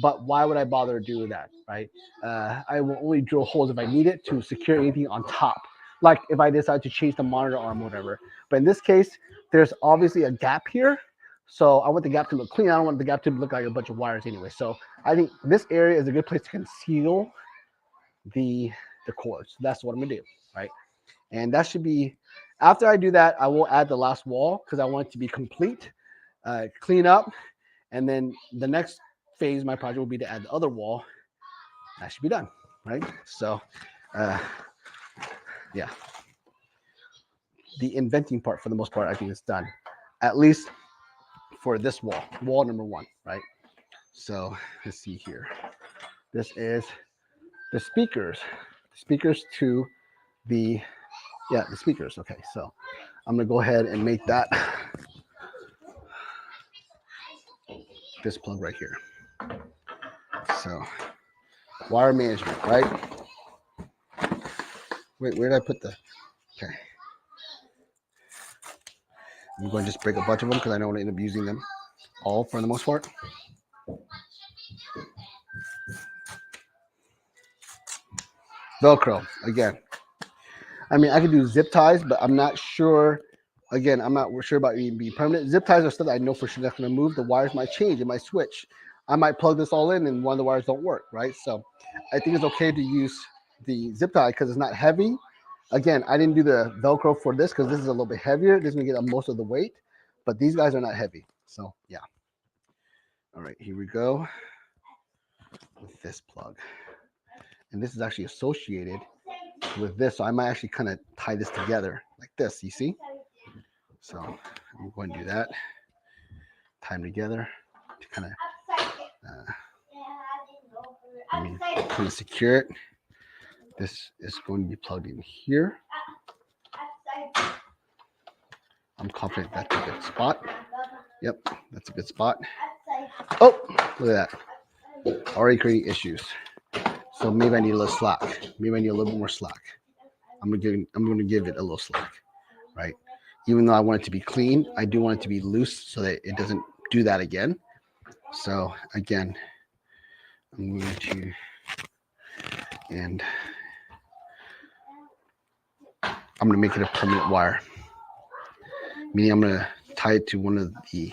but why would I bother doing that, right? I will only drill holes if I need it to secure anything on top, like if I decide to change the monitor arm or whatever. But in this case, there's obviously a gap here, so I want the gap to look clean. I don't want the gap to look like a bunch of wires anyway. So I think this area is a good place to conceal the cords. That's what I'm gonna do, right? And that should be, after I do that, I will add the last wall because I want it to be complete, clean up, and then the next phase of my project will be to add the other wall. That should be done, right? So, yeah. The inventing part, for the most part, I think is done, at least for this wall number 1, right? So let's see here. This is the speakers to the speakers. Okay, so I'm gonna go ahead and make that this plug right here. So wire management, right? Wait, where did I put the? Okay, I'm going to just break a bunch of them because I don't want to end up using them all for the most part. Velcro again. I mean, I could do zip ties, but I'm not sure. Again, I'm not sure about it being permanent. Zip ties are stuff that I know for sure that's going to move. The wires might change. It might switch. I might plug this all in and one of the wires don't work, right? So I think it's okay to use the zip tie because it's not heavy. Again, I didn't do the Velcro for this because this is a little bit heavier. This is going to get most of the weight, but these guys are not heavy. So yeah. All right, here we go with this plug. And this is actually associated with this. So I might actually kind of tie this together like this, you see? So I'm going to do that. Tie them together to kind of secure it. This is going to be plugged in here. I'm confident that's a good spot. Yep, that's a good spot. Oh, look at that. Already creating issues. So maybe I need a little slack. Maybe I need a little bit more slack. I'm gonna give it a little slack, right? Even though I want it to be clean, I do want it to be loose so that it doesn't do that again. So again, I'm going to, and I'm gonna make it a permanent wire. Meaning I'm gonna tie it to one of the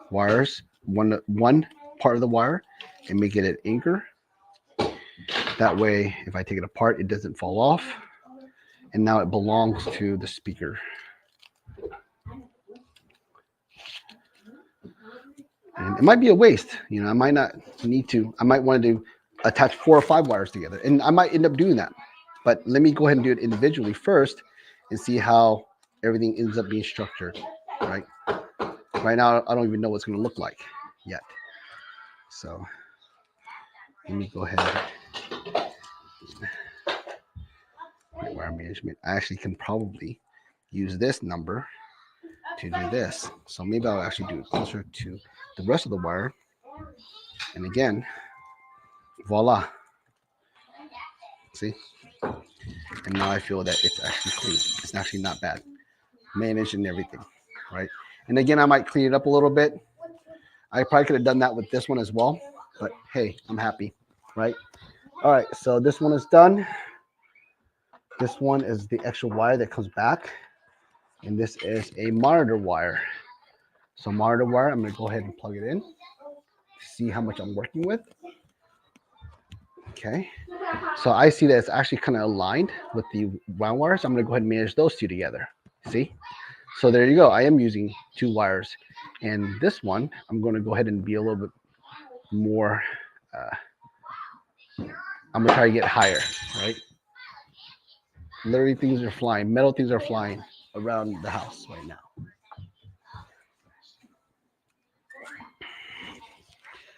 wires, one part of the wire, and make it an anchor. That way, if I take it apart, it doesn't fall off. And now it belongs to the speaker. And it might be a waste. You know, I might not need to. I might want to attach 4 or 5 wires together. And I might end up doing that. But let me go ahead and do it individually first and see how everything ends up being structured, right? Right now, I don't even know what it's going to look like yet. So let me go ahead. Wire management. I actually can probably use this number to do this. So maybe I'll actually do it closer to the rest of the wire. And again, voila. See? And now I feel that it's actually clean. It's actually not bad. Managed and everything, right? And again, I might clean it up a little bit. I probably could have done that with this one as well. But hey, I'm happy, right? All right, so this one is done. This one is the extra wire that comes back. And this is a monitor wire. So monitor wire, I'm going to go ahead and plug it in. See how much I'm working with. Okay. So I see that it's actually kind of aligned with the round wires. I'm going to go ahead and manage those two together. See? So there you go. I am using 2 wires. And this one, I'm going to go ahead and be a little bit more, I'm going to try to get higher, right? Literally things are flying. Metal things are flying around the house right now.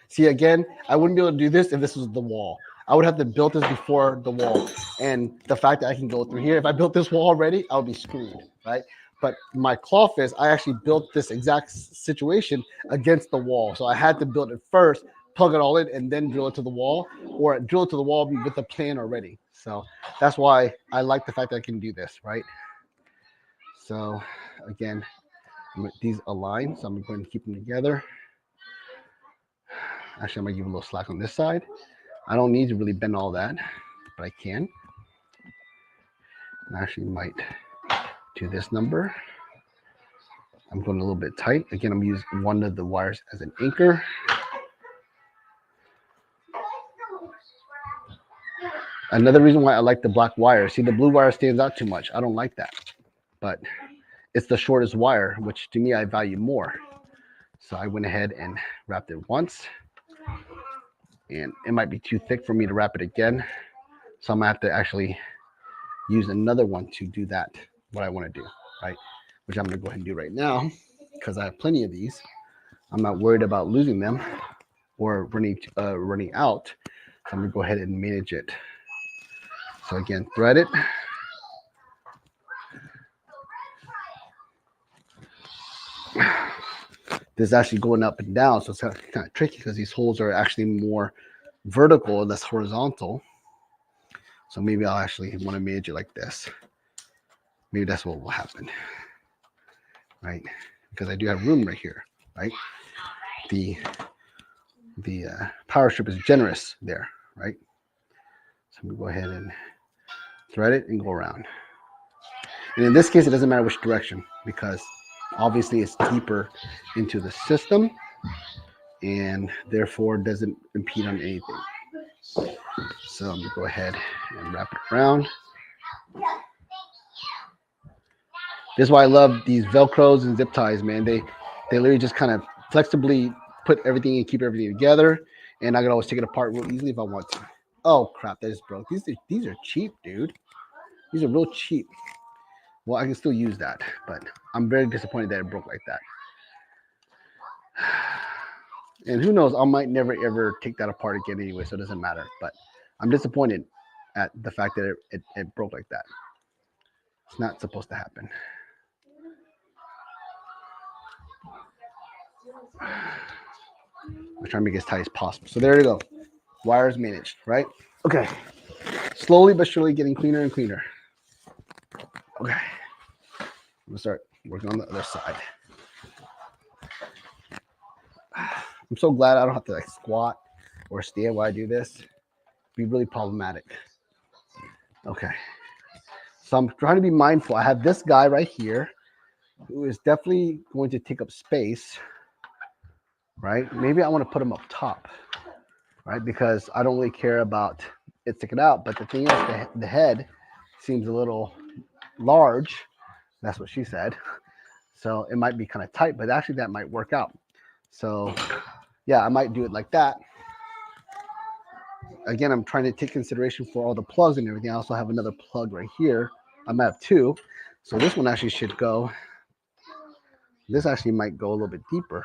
See, again, I wouldn't be able to do this if this was the wall. I would have to build this before the wall. And the fact that I can go through here, if I built this wall already, I would be screwed, right? But my cloth is, I actually built this exact situation against the wall. So I had to build it first, plug it all in, and then drill it to the wall, or drill it to the wall with a plan already. So that's why I like the fact that I can do this, right? So again, these align, so I'm going to keep them together. Actually, I'm going to give a little slack on this side. I don't need to really bend all that, but I can. I actually might do this number. I'm going a little bit tight. Again, I'm using one of the wires as an anchor. Another reason why I like the black wire, see, the blue wire stands out too much. I don't like that, but it's the shortest wire, which to me I value more. So I went ahead and wrapped it once, and it might be too thick for me to wrap it again. So I'm gonna have to actually use another one to do that, what I want to do, right? Which I'm gonna go ahead and do right now because I have plenty of these. I'm not worried about losing them or running out. So I'm gonna go ahead and manage it. So again, thread it. This is actually going up and down, so it's kind of tricky because these holes are actually more vertical and less horizontal. So maybe I'll actually want to manage it like this. Maybe that's what will happen, right? Because I do have room right here, right? The power strip is generous there, right? So I'm gonna go ahead and thread it and go around. And in this case, it doesn't matter which direction because obviously it's deeper into the system and therefore doesn't impede on anything. So I'm gonna go ahead and wrap it around. This is why I love these Velcros and zip ties, man. They literally just kind of flexibly put everything and keep everything together. And I can always take it apart real easily if I want to. Oh crap, that just broke. These are cheap, dude. These are real cheap. Well, I can still use that, but I'm very disappointed that it broke like that. And who knows, I might never ever take that apart again anyway, so it doesn't matter. But I'm disappointed at the fact that it broke like that. It's not supposed to happen. I'm trying to make it as tight as possible. So there you go. Wires managed, right? Okay. Slowly but surely getting cleaner and cleaner. Okay. I'm gonna start working on the other side. I'm so glad I don't have to like squat or stand while I do this. It'd be really problematic. Okay. So I'm trying to be mindful. I have this guy right here who is definitely going to take up space, right? Maybe I want to put him up top, right? Because I don't really care about it sticking out. But the thing is, the head seems a little large. That's what she said. So it might be kind of tight, but actually that might work out. So yeah, I might do it like that. Again, I'm trying to take consideration for all the plugs and everything. I also have another plug right here. I might have two. So this one actually should go. This actually might go a little bit deeper.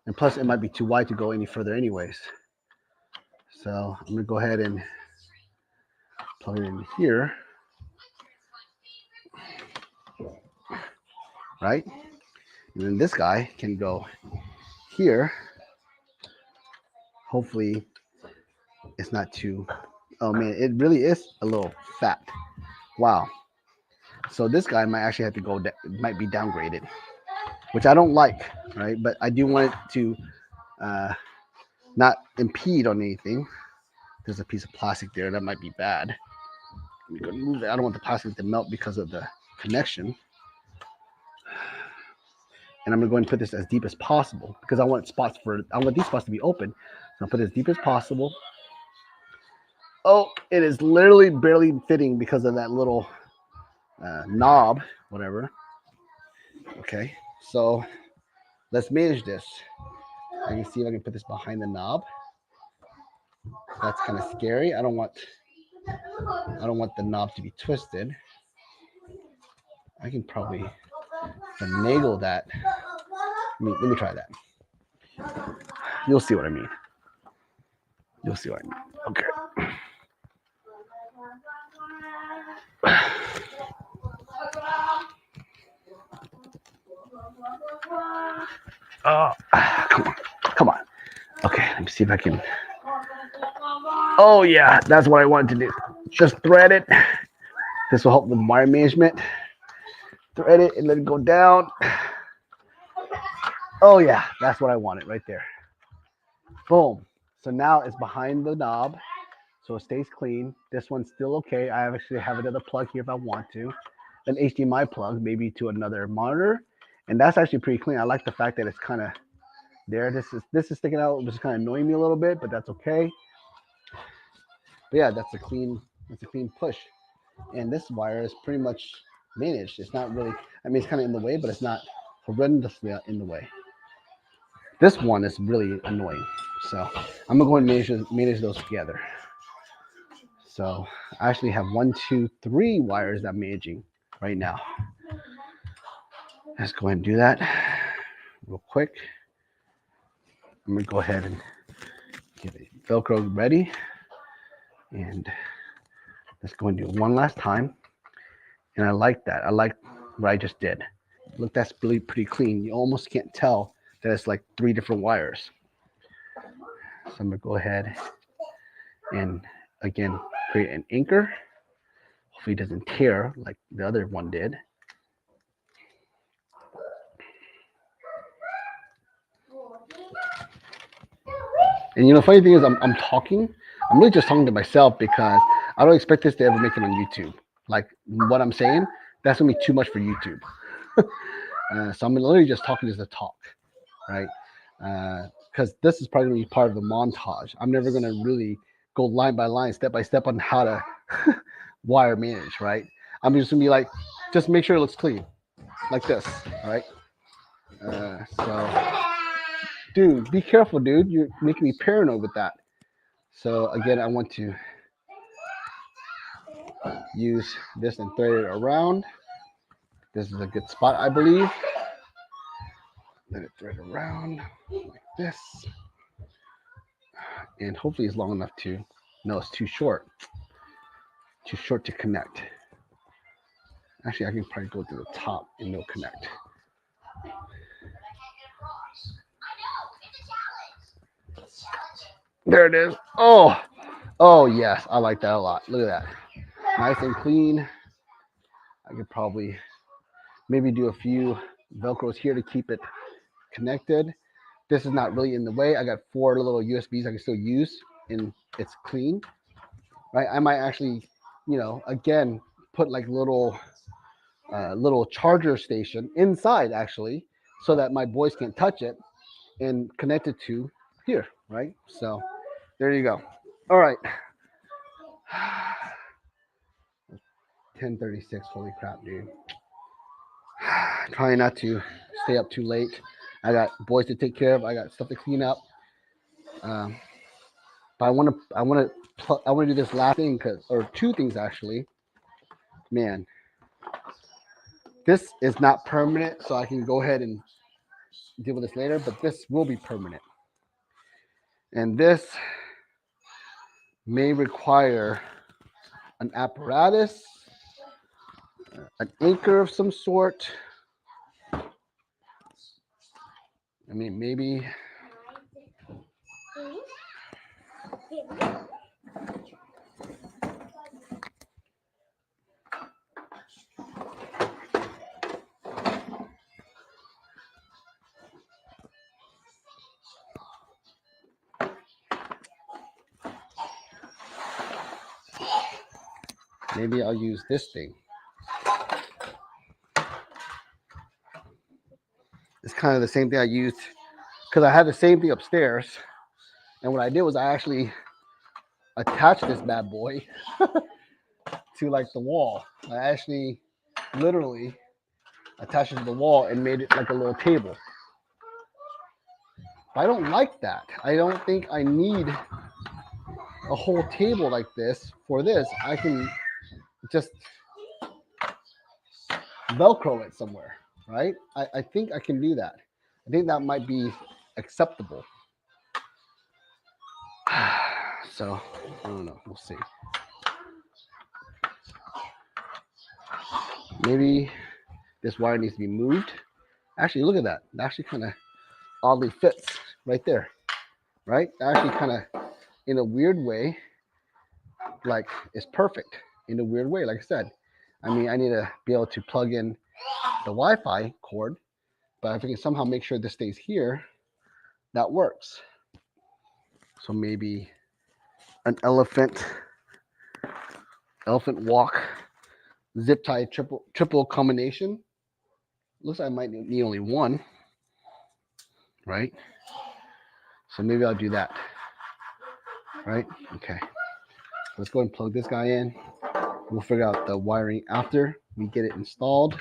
And plus it might be too wide to go any further anyways. So I'm gonna go ahead and plug it in here. Right? And then this guy can go here. Hopefully it's not too, oh man, it really is a little fat. Wow. So this guy might actually have to go, might be downgraded, which I don't like, right? But I do want it to not impede on anything. There's a piece of plastic there that might be bad. I'm gonna move it. I don't want the plastic to melt because of the connection. And I'm gonna go and put this as deep as possible because I want these spots to be open. So I'll put it as deep as possible. Oh, it is literally barely fitting because of that little knob, whatever. Okay, so let's manage this. I can see if I can put this behind the knob. That's kind of scary. I don't want the knob to be twisted. I can probably finagle that. Let me try that. You'll see what I mean. You'll see what I mean. Okay. see if I can. Oh yeah, that's what I wanted to do. Just thread it. This will help with wire management. Thread it and let it go down. Oh yeah, that's what I wanted right there. Boom. So now it's behind the knob, so it stays clean. This one's still okay. I actually have another plug here if I want to. An HDMI plug, maybe to another monitor. And that's actually pretty clean. I like the fact that it's kind of there. This is sticking out, which is kind of annoying me a little bit, but that's okay. But yeah, that's a clean push. And this wire is pretty much managed. It's not really, I mean, it's kind of in the way, but it's not horrendously in the way. This one is really annoying. So I'm gonna go and manage those together. So I actually have 1, 2, 3 wires that I'm managing right now. Let's go ahead and do that real quick. I'm gonna go ahead and get it Velcro ready. And let's go and do it one last time. And I like that. I like what I just did. Look, that's really pretty clean. You almost can't tell that it's like 3 different wires. So I'm gonna go ahead and again create an anchor. Hopefully it doesn't tear like the other one did. And you know, funny thing is I'm talking. I'm really just talking to myself because I don't expect this to ever make it on YouTube. Like what I'm saying, that's gonna be too much for YouTube. So I'm literally just talking as a talk, right? Because this is probably gonna be part of the montage. I'm never gonna really go line by line, step by step on how to wire manage, right? I'm just gonna be like, just make sure it looks clean, like this, right? So, dude, be careful, dude. You're making me paranoid with that. So again, I want to use this and thread it around. This is a good spot, I believe. Let it thread around like this. And hopefully it's long enough to, no, it's too short. Too short to connect. Actually, I can probably go to the top and no connect. There it is. Oh yes, I like that a lot. Look at that. Nice and clean. I could probably maybe do a few Velcros here to keep it connected. This is not really in the way. I got 4 little USBs I can still use and it's clean, right? I might actually, you know, again, put like little charger station inside actually so that my boys can't touch it and connect it to here, right? So there you go. All right. 10:36. Holy crap, dude. Trying not to stay up too late. I got boys to take care of. I got stuff to clean up. But I want to do this last thing or 2 things actually. Man, this is not permanent, so I can go ahead and deal with this later. But this will be permanent, and this may require an apparatus, an anchor of some sort. I mean, maybe. Maybe I'll use this thing. It's kind of the same thing I used because I had the same thing upstairs. And what I did was I actually attached this bad boy to like the wall. I actually literally attached it to the wall and made it like a little table. I don't like that. I don't think I need a whole table like this for this. I can just Velcro it somewhere, right? I think I can do that. I think that might be acceptable. So, I don't know. We'll see. Maybe this wire needs to be moved. Actually, look at that. It actually kind of oddly fits right there. right? Actually, kind of in a weird way, like it's perfect in a weird way. Like I said, I mean, I need to be able to plug in the Wi-Fi cord, but if I can somehow make sure this stays here, that works. So maybe an elephant walk, zip tie, triple combination. Looks like I might need only one, right? So maybe I'll do that, right? Okay. Let's go ahead and plug this guy in. We'll figure out the wiring after we get it installed.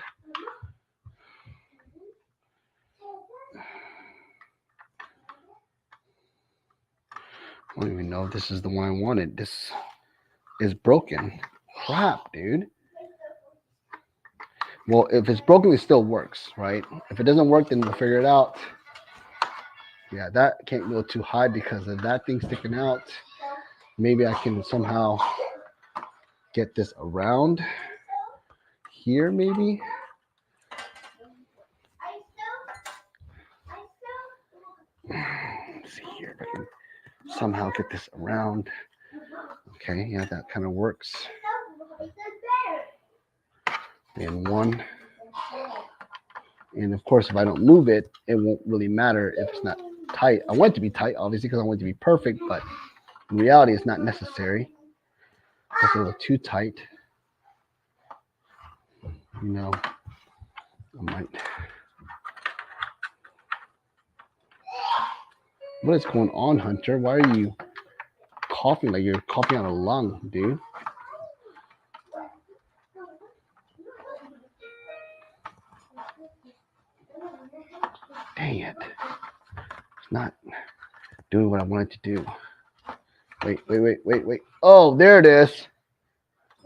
I don't even know if this is the one I wanted. This is broken. Crap, dude. Well, if it's broken, it still works, right? If it doesn't work, then we'll figure it out. Yeah, that can't go too high because of that thing sticking out. Maybe I can somehow get this around here, maybe. Let's see here if I can somehow get this around. Okay, yeah, that kind of works. And one. And of course, if I don't move it, it won't really matter if it's not tight. I want it to be tight, obviously, because I want it to be perfect, but in reality, it's not necessary. It's a little too tight. You know, I might. What is going on, Hunter? Why are you coughing like you're coughing out a lung, dude? Dang it. It's not doing what I wanted to do. Wait. Oh, there it is.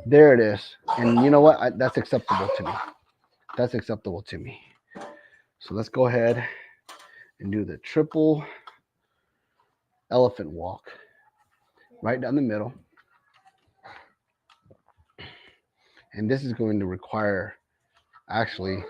There it is. And you know what? That's acceptable to me. That's acceptable to me. So let's go ahead and do the triple elephant walk right down the middle. And this is going to require actually